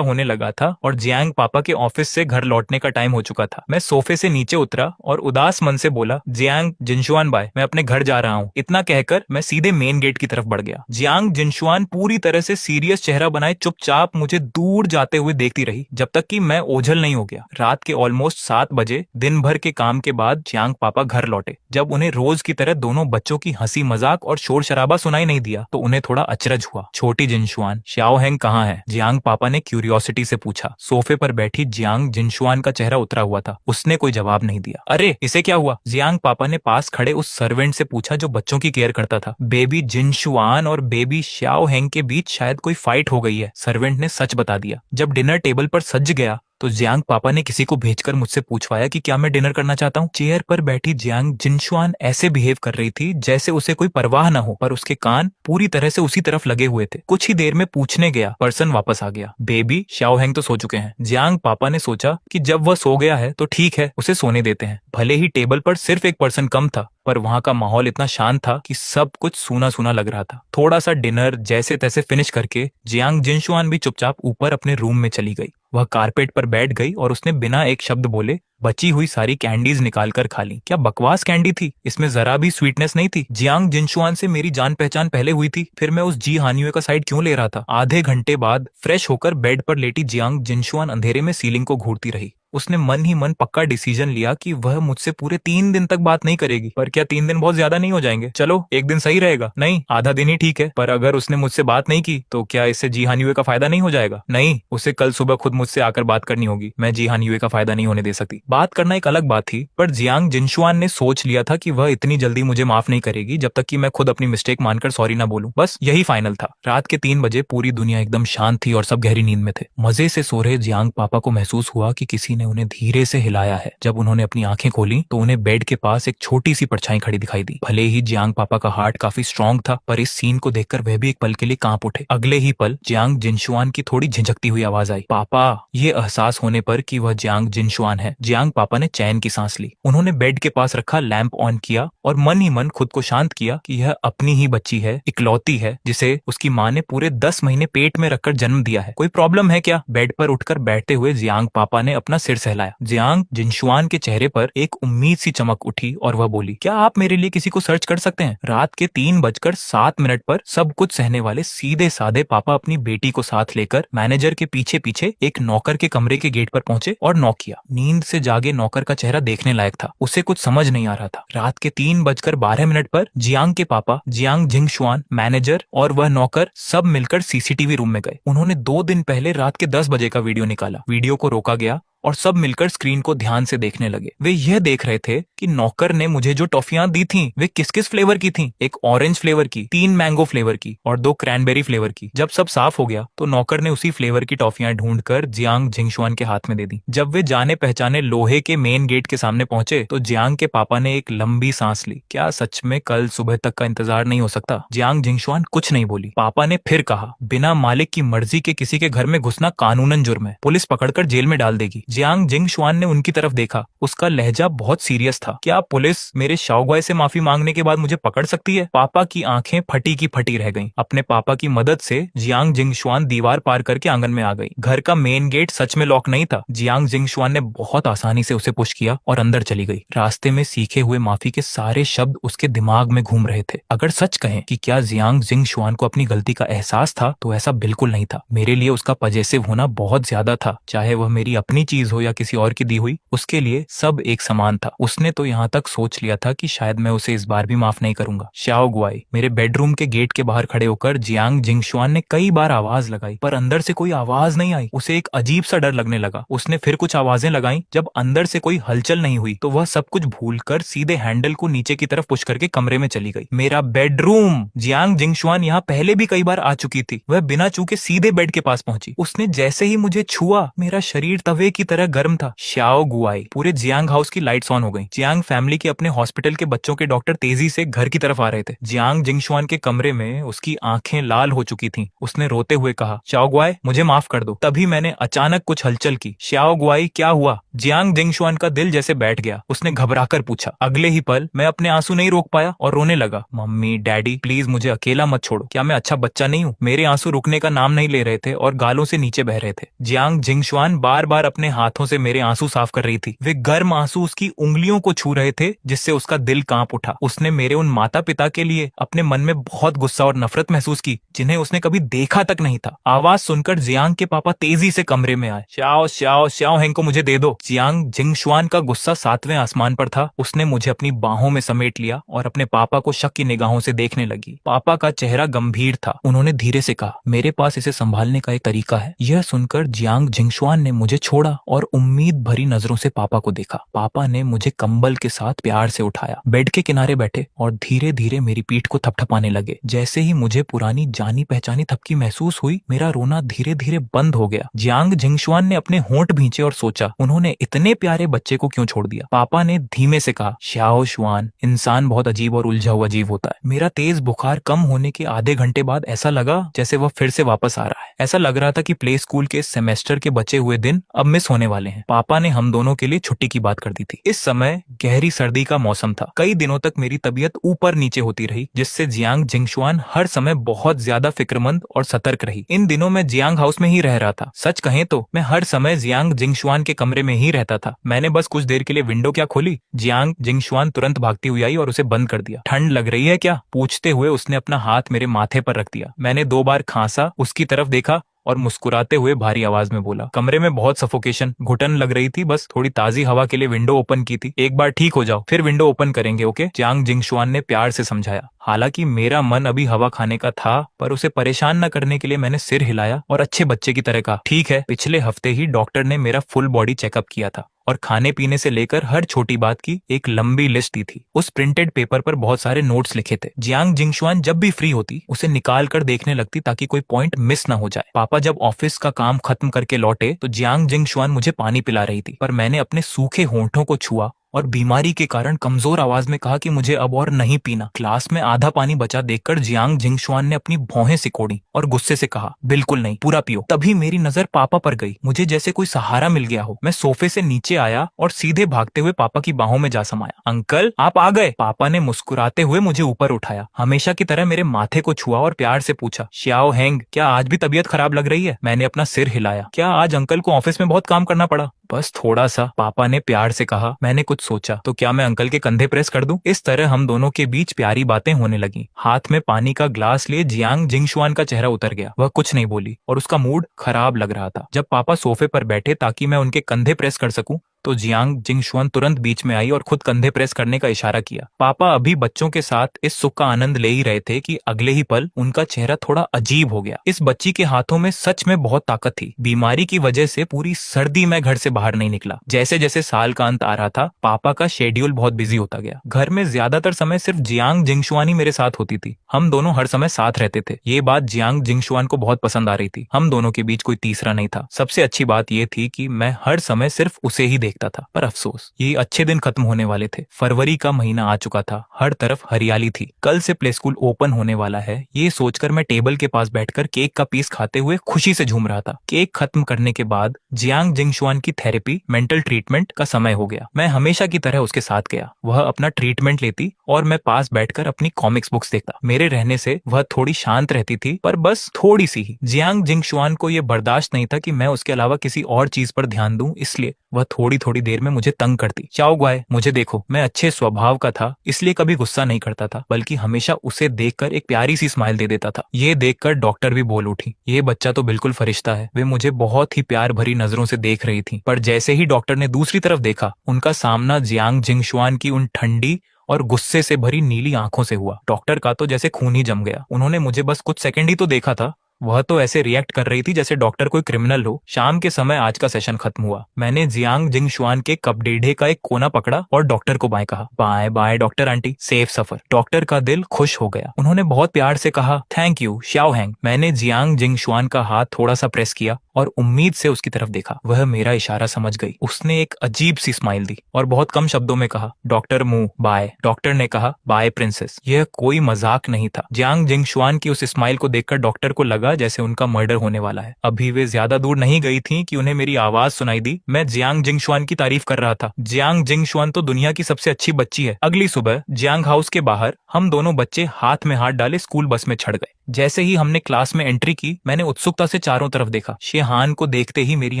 होने लगा था और जियांग पापा के ऑफिस से घर लौटने का टाइम हो चुका था। मैं सोफे से नीचे उतरा और उदास मन से बोला, जियांग जिनशुआन बाय, मैं अपने घर जा रहा हूँ। इतना कहकर मैं सीधे मेन गेट की तरफ बढ़ गया। जियांग जिनशुआन पूरी तरह से सीरियस चेहरा बनाए चुपचाप मुझे दूर जाते हुए देखती रही, जब तक कि मैं ओझल नहीं हो गया। रात के ऑलमोस्ट 7 बजे दिन भर के काम के बाद जियांग पापा घर लौटे। जब उन्हें रोज की तरह दोनों बच्चों की हंसी मजाक और शोर शराबा सुनाई नहीं दिया तो उन्हें थोड़ा अचरज हुआ। छोटी जिनशुआन, श्याओ हेंग कहाँ है? जियांग पापा ने क्यूरियोसिटी से पूछा। सोफे पर बैठी जियांग जिनशुआन का चेहरा उतरा हुआ था। उसने कोई जवाब नहीं दिया। अरे इसे क्या हुआ? जियांग पापा ने पास खड़े उस सर्वेंट से पूछा जो बच्चों की केयर करता था। बेबी जिनशुआन और बेबी श्याओ हेंग के बीच शायद कोई फाइट हो गई है, सर्वेंट ने सच बता दिया। जब डिनर टेबल पर सज गया तो जियांग पापा ने किसी को भेजकर मुझसे पूछवाया कि क्या मैं डिनर करना चाहता हूँ। चेयर पर बैठी जियांग जिनशुआन ऐसे बिहेव कर रही थी जैसे उसे कोई परवाह न हो, पर उसके कान पूरी तरह से उसी तरफ लगे हुए थे। कुछ ही देर में पूछने गया, पर्सन वापस आ गया। बेबी श्याओ हेंग तो सो चुके हैं। जियांग पापा ने सोचा कि जब वह सो गया है तो ठीक है, उसे सोने देते हैं। भले ही टेबल पर सिर्फ एक पर्सन कम था, पर वहां का माहौल इतना शांत था कि सब कुछ सूना सूना लग रहा था। थोड़ा सा डिनर जैसे तैसे फिनिश करके जियांग जिनशुआन भी चुपचाप ऊपर अपने रूम में चली गई। वह कारपेट पर बैठ गई और उसने बिना एक शब्द बोले बची हुई सारी कैंडीज निकालकर खा ली। क्या बकवास कैंडी थी, इसमें जरा भी स्वीटनेस नहीं थी। जियांग जिनशुआन से मेरी जान पहचान पहले हुई थी, फिर मैं उस जी हानिवे का साइड क्यों ले रहा था? आधे घंटे बाद फ्रेश होकर बेड पर लेटी जियांग जिनशुआन अंधेरे में सीलिंग को घूरती रही। उसने मन ही मन पक्का डिसीजन लिया कि वह मुझसे पूरे 3 दिन तक बात नहीं करेगी। पर क्या 3 दिन बहुत ज्यादा नहीं हो जाएंगे? चलो एक दिन सही रहेगा। नहीं, आधा दिन ही ठीक है। पर अगर उसने मुझसे बात नहीं की तो क्या इससे जी हानिवे का फायदा नहीं हो जाएगा? नहीं, उसे कल सुबह खुद मुझसे आकर बात करनी होगी। मैं जी हानिवे का फायदा नहीं होने दे सकती। बात करना एक अलग बात थी, पर जियांग जिनशुआन ने सोच लिया था कि वह इतनी जल्दी मुझे माफ नहीं करेगी जब तक कि मैं खुद अपनी मिस्टेक मानकर सॉरी ना बोलूं। बस यही फाइनल था। रात के 3 बजे पूरी दुनिया एकदम शांत थी और सब गहरी नींद में थे। मजे से सो रहे जियांग पापा को महसूस हुआ कि किसी ने उन्हें धीरे से हिलाया है। जब उन्होंने अपनी आंखें खोली तो उन्हें बेड के पास एक छोटी सी परछाई खड़ी दिखाई दी। भले ही जियांग पापा का हार्ट काफी स्ट्रांग था, पर इस सीन को देखकर वह भी एक पल के लिए कांप उठे। अगले ही पल जियांग जिनशुआन की थोड़ी झिझकती हुई आवाज आई, पापा। ये एहसास होने पर कि वह जियांग जिनशुआन है, जियांग पापा ने चैन की सांस ली। उन्होंने बेड के पास रखा लैंप ऑन किया और मन ही मन खुद को शांत किया कि यह अपनी ही बच्ची है, इकलौती है, जिसे उसकी माँ ने पूरे 10 महीने पेट में रखकर जन्म दिया है। कोई प्रॉब्लम है क्या? बेड पर उठकर बैठते हुए जियांग पापा ने अपना सिर सहलाया। जियांग जिनशुआन के चेहरे पर एक उम्मीद सी चमक उठी और वह बोली, क्या आप मेरे लिए किसी को सर्च कर सकते हैं? रात के 3:07 पर सब कुछ सहने वाले सीधे साधे पापा अपनी बेटी को साथ लेकर मैनेजर के पीछे पीछे एक नौकर के कमरे के गेट पर पहुंचे और नॉक किया। नींद से जागे नौकर का चेहरा देखने लायक था। उसे कुछ समझ नहीं आ रहा था। रात के 3:12 पर जियांग के पापा, जियांग जिनशुआन, मैनेजर और वह नौकर सब मिलकर सीसीटीवी रूम में गए। उन्होंने 2 दिन पहले रात के 10 बजे का वीडियो निकाला। वीडियो को रोका गया और सब मिलकर स्क्रीन को ध्यान से देखने लगे। वे यह देख रहे थे कि नौकर ने मुझे जो टॉफियां दी थीं, वे किस किस फ्लेवर की थीं। एक ऑरेंज फ्लेवर की, 3 मैंगो फ्लेवर की और 2 क्रैनबेरी फ्लेवर की। जब सब साफ हो गया तो नौकर ने उसी फ्लेवर की टॉफियां ढूंढकर जियांग जिनशुआन के हाथ में दे दी। जब वे जाने पहचाने लोहे के मेन गेट के सामने पहुंचे तो जियांग के पापा ने एक लंबी सांस ली। क्या सच में कल सुबह तक का इंतजार नहीं हो सकता? जियांग जिनशुआन कुछ नहीं बोली। पापा ने फिर कहा, बिना मालिक की मर्जी के किसी के घर में घुसना कानूनन जुर्म है, पुलिस पकड़कर जेल में डाल देगी। जियांग जिंगशुआन ने उनकी तरफ देखा। उसका लहजा बहुत सीरियस था। क्या पुलिस मेरे शाओगुआई से माफी मांगने के बाद मुझे पकड़ सकती है? पापा की आंखें फटी की फटी रह गईं। अपने पापा की मदद से जियांग जिंगशुआन दीवार पार करके आंगन में आ गई। घर का मेन गेट सच में लॉक नहीं था। जियांग जिंगशुआन ने बहुत आसानी से उसे पुश किया और अंदर चली गई। रास्ते में सीखे हुए माफी के सारे शब्द उसके दिमाग में घूम रहे थे। अगर सच कहें कि क्या जियांग जिंगशुआन को अपनी गलती का एहसास था, तो ऐसा बिल्कुल नहीं था। मेरे लिए उसका पजेसिव होना बहुत ज्यादा था। चाहे वह मेरी अपनी चीज हो या किसी और की दी हुई, उसके लिए सब एक समान था। उसने तो यहाँ तक सोच लिया था कि शायद मैं उसे इस बार भी माफ नहीं करूंगा। शाओगुआई। मेरे बेडरूम के गेट के बाहर खड़े होकर जियांग जिंगशुआन ने कई बार आवाज लगाई, पर अंदर से कोई आवाज नहीं आई। उसे एक अजीब सा डर लगने लगा। उसने फिर कुछ आवाजें लगाई। जब अंदर से कोई हलचल नहीं हुई, तो वह सब कुछ भूलकर सीधे हैंडल को नीचे की तरफ पुश करके कमरे में चली गई। मेरा बेडरूम! जियांग जिंगशुआन यहाँ पहले भी कई बार आ चुकी थी। वह बिना चूके सीधे बेड के पास पहुंची। उसने जैसे ही मुझे छुआ, मेरा शरीर तवे की तरह गर्म था। शाओगुआई। पूरे जियांग हाउस की लाइट्स ऑन हो गई। जियांग फैमिली के अपने हॉस्पिटल के बच्चों के डॉक्टर तेजी से घर की तरफ आ रहे थे। जियांग जिंगशुआन के कमरे में उसकी आंखें लाल हो चुकी थीं। उसने रोते हुए कहा, शाओगुआई, मुझे माफ कर दो। तभी मैंने अचानक कुछ हलचल की। शाओगुआई, क्या हुआ? जियांग जिंगशुआन का दिल जैसे बैठ गया। उसने घबराकर पूछा। अगले ही पल मैं अपने आंसू नहीं रोक पाया और रोने लगा। मम्मी, डैडी, प्लीज मुझे अकेला मत छोड़ो। क्या मैं अच्छा बच्चा नहीं हूँ? मेरे आंसू रुकने का नाम नहीं ले रहे थे और गालों से नीचे बह रहे थे। जियांग जिंगशुआन बार बार अपने हाथों से मेरे आंसू साफ कर रही थी। वे गर्म आंसू उसकी उंगलियों को छू रहे थे, जिससे उसका दिल कांप उठा। उसने मेरे उन माता पिता के लिए अपने मन में बहुत गुस्सा और नफरत महसूस की, जिन्हें उसने कभी देखा तक नहीं था। आवाज सुनकर जियांग के पापा तेजी से कमरे में आए। श्याओ श्याओ श्याओ हेंग को मुझे दे दो। जियांग जिंगशुआन का गुस्सा 7वें आसमान पर था। उसने मुझे अपनी बाहों में समेट लिया और अपने पापा को शक की निगाहों से देखने लगी। पापा का चेहरा गंभीर था। उन्होंने धीरे से कहा, मेरे पास इसे संभालने का एक तरीका है। यह सुनकर जियांग जिंगशुआन ने मुझे छोड़ा और उम्मीद भरी नजरों से पापा को देखा। पापा ने मुझे कंबल के साथ प्यार से उठाया, बेड के किनारे बैठे और धीरे धीरे मेरी पीठ को थपथपाने लगे। जैसे ही मुझे पुरानी जानी पहचानी थपकी महसूस हुई, मेरा रोना धीरे धीरे बंद हो गया। जियांग जिंगशुआन ने अपने होंठ भींचे और सोचा, उन्होंने इतने प्यारे बच्चे को क्यों छोड़ दिया। पापा ने धीमे से कहा, श्याओ शुआन, इंसान बहुत अजीब और उलझा हुआ जीव होता है। मेरा तेज बुखार कम होने के आधे घंटे बाद ऐसा लगा जैसे वह फिर से वापस आ रहा है। ऐसा लग रहा था कि प्ले स्कूल के सेमेस्टर के बचे हुए दिन अब मिस होने वाले हैं। पापा ने हम दोनों के लिए छुट्टी की बात कर दी थी। इस समय गहरी सर्दी का मौसम था। कई दिनों तक मेरी तबीयत ऊपर नीचे होती रही, जिससे जियांग जिंगशुआन हर समय बहुत ज्यादा फिक्रमंद और सतर्क रही। इन दिनों मैं जियांग हाउस में ही रह रहा था। सच कहें तो मैं हर समय जियांग जिंगशुआन के कमरे में ही रहता था। मैंने बस कुछ देर के लिए विंडो क्या खोली, जियांग जिंगशुआन तुरंत भागती हुई आई और उसे बंद कर दिया। ठंड लग रही है क्या? पूछते हुए उसने अपना हाथ मेरे माथे पर रख दिया। मैंने 2 बार खांसा, उसकी तरफ देखा और मुस्कुराते हुए भारी आवाज में बोला, कमरे में बहुत सफोकेशन, घुटन लग रही थी, बस थोड़ी ताजी हवा के लिए विंडो ओपन की थी। एक बार ठीक हो जाओ, फिर विंडो ओपन करेंगे, ओके? जियांग जिंगशुआन ने प्यार से समझाया। हालांकि मेरा मन अभी हवा खाने का था, पर उसे परेशान न करने के लिए मैंने सिर हिलाया और अच्छे बच्चे की तरह कहा, ठीक है। पिछले हफ्ते ही डॉक्टर ने मेरा फुल बॉडी चेकअप किया था और खाने पीने से लेकर हर छोटी बात की एक लंबी लिस्ट दी थी। उस प्रिंटेड पेपर पर बहुत सारे नोट्स लिखे थे। जियांग जिंगशुआन जब भी फ्री होती, उसे निकाल कर देखने लगती ताकि कोई पॉइंट मिस ना हो जाए। पापा जब ऑफिस का काम खत्म करके लौटे तो जियांग जिंगशुआन मुझे पानी पिला रही थी, पर मैंने अपने सूखे होंठों को छुआ और बीमारी के कारण कमजोर आवाज में कहा कि मुझे अब और नहीं पीना। क्लास में आधा पानी बचा देखकर जियांग जिंगशुआन ने अपनी भौहें सिकोड़ी और गुस्से से कहा, बिल्कुल नहीं, पूरा पियो। तभी मेरी नजर पापा पर गई। मुझे जैसे कोई सहारा मिल गया हो। मैं सोफे से नीचे आया और सीधे भागते हुए पापा की बाहों में जा समाया। अंकल, आप आ गए। पापा ने मुस्कुराते हुए मुझे ऊपर उठाया, हमेशा की तरह मेरे माथे को छुआ और प्यार से पूछा, श्याओ हेंग, क्या आज भी तबीयत खराब लग रही है? मैंने अपना सिर हिलाया। क्या आज अंकल को ऑफिस में बहुत काम करना पड़ा? बस थोड़ा सा, पापा ने प्यार से कहा। मैंने कुछ सोचा, तो क्या मैं अंकल के कंधे प्रेस कर दूं? इस तरह हम दोनों के बीच प्यारी बातें होने लगी। हाथ में पानी का ग्लास लिए जियांग जिंगशुआन का चेहरा उतर गया। वह कुछ नहीं बोली और उसका मूड खराब लग रहा था। जब पापा सोफे पर बैठे ताकि मैं उनके कंधे प्रेस कर सकूं, तो जियांग जिंगशुआन तुरंत बीच में आई और खुद कंधे प्रेस करने का इशारा किया। पापा अभी बच्चों के साथ इस सुख का आनंद ले ही रहे थे कि अगले ही पल उनका चेहरा थोड़ा अजीब हो गया। इस बच्ची के हाथों में सच में बहुत ताकत थी। बीमारी की वजह से पूरी सर्दी में घर से बाहर नहीं निकला। जैसे जैसे साल का अंत आ रहा था, पापा का शेड्यूल बहुत बिजी होता गया। घर में ज्यादातर समय सिर्फ जियांग जिंगशुआन ही मेरे साथ होती थी। हम दोनों हर समय साथ रहते थे। ये बात जियांग जिंगशुआन को बहुत पसंद आ रही थी। हम दोनों के बीच कोई तीसरा नहीं था। सबसे अच्छी बात यह थी कि मैं हर समय सिर्फ उसे ही देखता था। पर अफसोस, ये अच्छे दिन खत्म होने वाले थे। फरवरी का महीना आ चुका था, हर तरफ हरियाली थी। कल से प्ले स्कूल ओपन होने वाला है, ये सोचकर मैं टेबल के पास बैठकर केक का पीस खाते हुए खुशी से झूम रहा था। केक खत्म करने के बाद जियांग जिंगशुआन की थेरेपी, मेंटल ट्रीटमेंट का समय हो गया। मैं हमेशा की तरह उसके साथ गया। वह अपना ट्रीटमेंट लेती और मैं पास बैठकर अपनी कॉमिक्स बुक्स देखता। मेरे रहने से वह थोड़ी शांत रहती थी, पर बस थोड़ी सी ही। जियांग जिंगशुआन को यह बर्दाश्त नहीं था कि मैं उसके अलावा किसी और चीज पर ध्यान दूं, इसलिए वह थोड़ी थोड़ी देर में मुझे तंग करती। चाओ ग्वाय, मुझे देखो, मैं अच्छे स्वभाव का था, इसलिए कभी गुस्सा नहीं करता था, बल्कि हमेशा उसे देखकर एक प्यारी सी स्माइल दे देता था। ये देखकर डॉक्टर भी बोल उठी, ये बच्चा तो बिल्कुल फरिश्ता है। वे मुझे बहुत ही प्यार भरी नजरों से देख रही थी, पर जैसे ही डॉक्टर ने दूसरी तरफ देखा, उनका सामना जियांग जिंगशुआन की उन ठंडी और गुस्से से भरी नीली आंखों से हुआ। डॉक्टर का तो जैसे खून ही जम गया। उन्होंने मुझे बस कुछ सेकंड ही तो देखा था, वह तो ऐसे रिएक्ट कर रही थी जैसे डॉक्टर कोई क्रिमिनल हो। शाम के समय आज का सेशन खत्म हुआ। मैंने जियांग जिंगशुआन के कप डेढ़े का एक कोना पकड़ा और डॉक्टर को बाय कहा, bye bye doctor aunty, safe सफर। डॉक्टर का दिल खुश हो गया। उन्होंने बहुत प्यार से कहा, थैंक यू श्याओ हैंग। मैंने जियांग जिंगशुआन का हाथ थोड़ा सा प्रेस किया और उम्मीद से उसकी तरफ देखा। वह मेरा इशारा समझ गई। उसने एक अजीब सी स्माइल दी और बहुत कम शब्दों में कहा, डॉक्टर मू बाय। डॉक्टर ने कहा, बाय प्रिंसेस। यह कोई मजाक नहीं था। जियांग जिंगशुआन की उस स्माइल को देखकर डॉक्टर को लगा जैसे उनका मर्डर होने वाला है। अभी वे ज्यादा दूर नहीं गई थी कि उन्हें मेरी आवाज सुनाई दी। मैं जियांग जिंगशुआन की तारीफ कर रहा था। जियांग जिंगशुआन तो दुनिया की सबसे अच्छी बच्ची है। अगली सुबह जियांग हाउस के बाहर हम दोनों बच्चे हाथ में हाथ डाले स्कूल बस में चढ़ गए। जैसे ही हमने क्लास में एंट्री की, मैंने उत्सुकता से चारों तरफ देखा। शेहान को देखते ही मेरी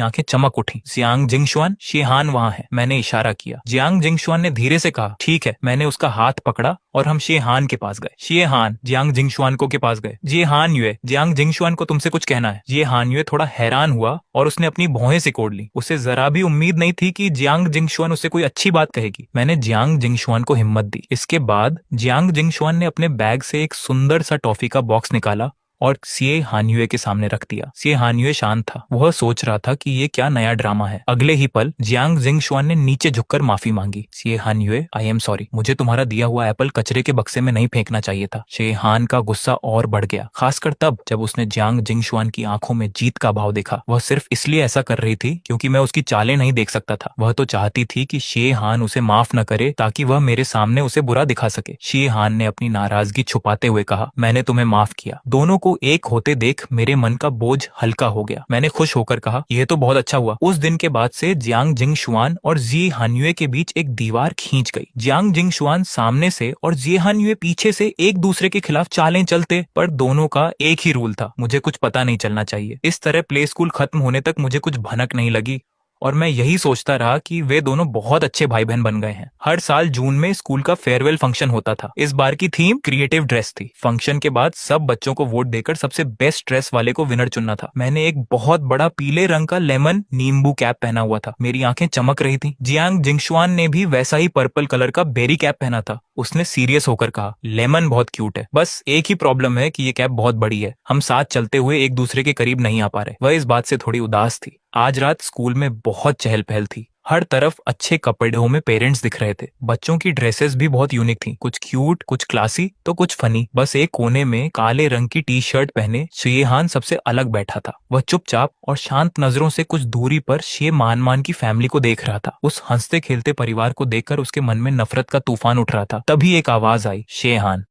आंखें चमक उठी। जियांग जिंगशुआन, शेहान वहां है। मैंने इशारा किया। जियांग जिंगशुआन ने धीरे से कहा, ठीक है। मैंने उसका हाथ पकड़ा और हम शेहान के पास गए। शेहान जियांग जिंगशुआन को के पास गए। जी हान युए, जियांग जिंगशुआन को तुमसे कुछ कहना है। ये हान युए थोड़ा हैरान हुआ और उसने अपनी भौहें सिकोड़ ली। उसे जरा भी उम्मीद नहीं थी कि जियांग जिंगशुआन उससे कोई अच्छी बात कहेगी। मैंने जियांग जिंगशुआन को हिम्मत दी। इसके बाद जियांग जिंगशुआन ने अपने बैग से एक सुंदर सा टॉफी का बॉक्स निकाला और सीए हानयुए के सामने रख दिया। सीए हानयुए शांत था। वह सोच रहा था कि ये क्या नया ड्रामा है। अगले ही पल जियांग जिंगशुआन ने नीचे झुककर माफी मांगी। सीए हानयुए, आई एम सॉरी। मुझे तुम्हारा दिया हुआ एप्पल कचरे के बक्से में नहीं फेंकना चाहिए था। सीए हान का गुस्सा और बढ़ गया, खासकर तब जब उसने जियांग जिंगशुआन की आंखों में जीत का भाव देखा। वह सिर्फ इसलिए ऐसा कर रही थी क्योंकि मैं उसकी चालें नहीं देख सकता था। वह तो चाहती थी कि शे हान उसे माफ न करे ताकि वह मेरे सामने उसे बुरा दिखा सके। शे हान ने अपनी नाराजगी छुपाते हुए कहा, मैंने तुम्हें माफ किया। दोनों को एक होते देख मेरे मन का बोझ हल्का हो गया। मैंने खुश होकर कहा, यह तो बहुत अच्छा हुआ। उस दिन के बाद से जियांग जिंगशुआन और जी हानयुए के बीच एक दीवार खींच गई। जियांग जिंगशुआन सामने से और जी हानयुए पीछे से एक दूसरे के खिलाफ चालें चलते, पर दोनों का एक ही रूल था, मुझे कुछ पता नहीं चलना चाहिए। इस तरह प्ले स्कूल खत्म होने तक मुझे कुछ भनक नहीं लगी और मैं यही सोचता रहा कि वे दोनों बहुत अच्छे भाई बहन बन गए हैं। हर साल जून में स्कूल का फेयरवेल फंक्शन होता था। इस बार की थीम क्रिएटिव ड्रेस थी। फंक्शन के बाद सब बच्चों को वोट देकर सबसे बेस्ट ड्रेस वाले को विनर चुनना था। मैंने एक बहुत बड़ा पीले रंग का लेमन नींबू कैप पहना हुआ था। मेरी आंखें चमक रही थी। जियांग जिंगशुआन ने भी वैसा ही पर्पल कलर का बेरी कैप पहना था। उसने सीरियस होकर कहा, लेमन बहुत क्यूट है, बस एक ही प्रॉब्लम है कि ये कैप बहुत बड़ी है। हम साथ चलते हुए एक दूसरे के करीब नहीं आ पा रहे। वह इस बात से थोड़ी उदास थी। आज रात स्कूल में बहुत चहल पहल थी। हर तरफ अच्छे कपड़ों में पेरेंट्स दिख रहे थे। बच्चों की ड्रेसेस भी बहुत यूनिक थी, कुछ क्यूट, कुछ क्लासी, तो कुछ फनी। बस एक कोने में काले रंग की टी शर्ट पहने शेहान सबसे अलग बैठा था। वह चुपचाप और शांत नजरों से कुछ दूरी पर शे मान की फैमिली को देख रहा था। उस हंसते खेलते परिवार को देखकर उसके मन में नफरत का तूफान उठ रहा था। तभी एक आवाज आई, शेहान।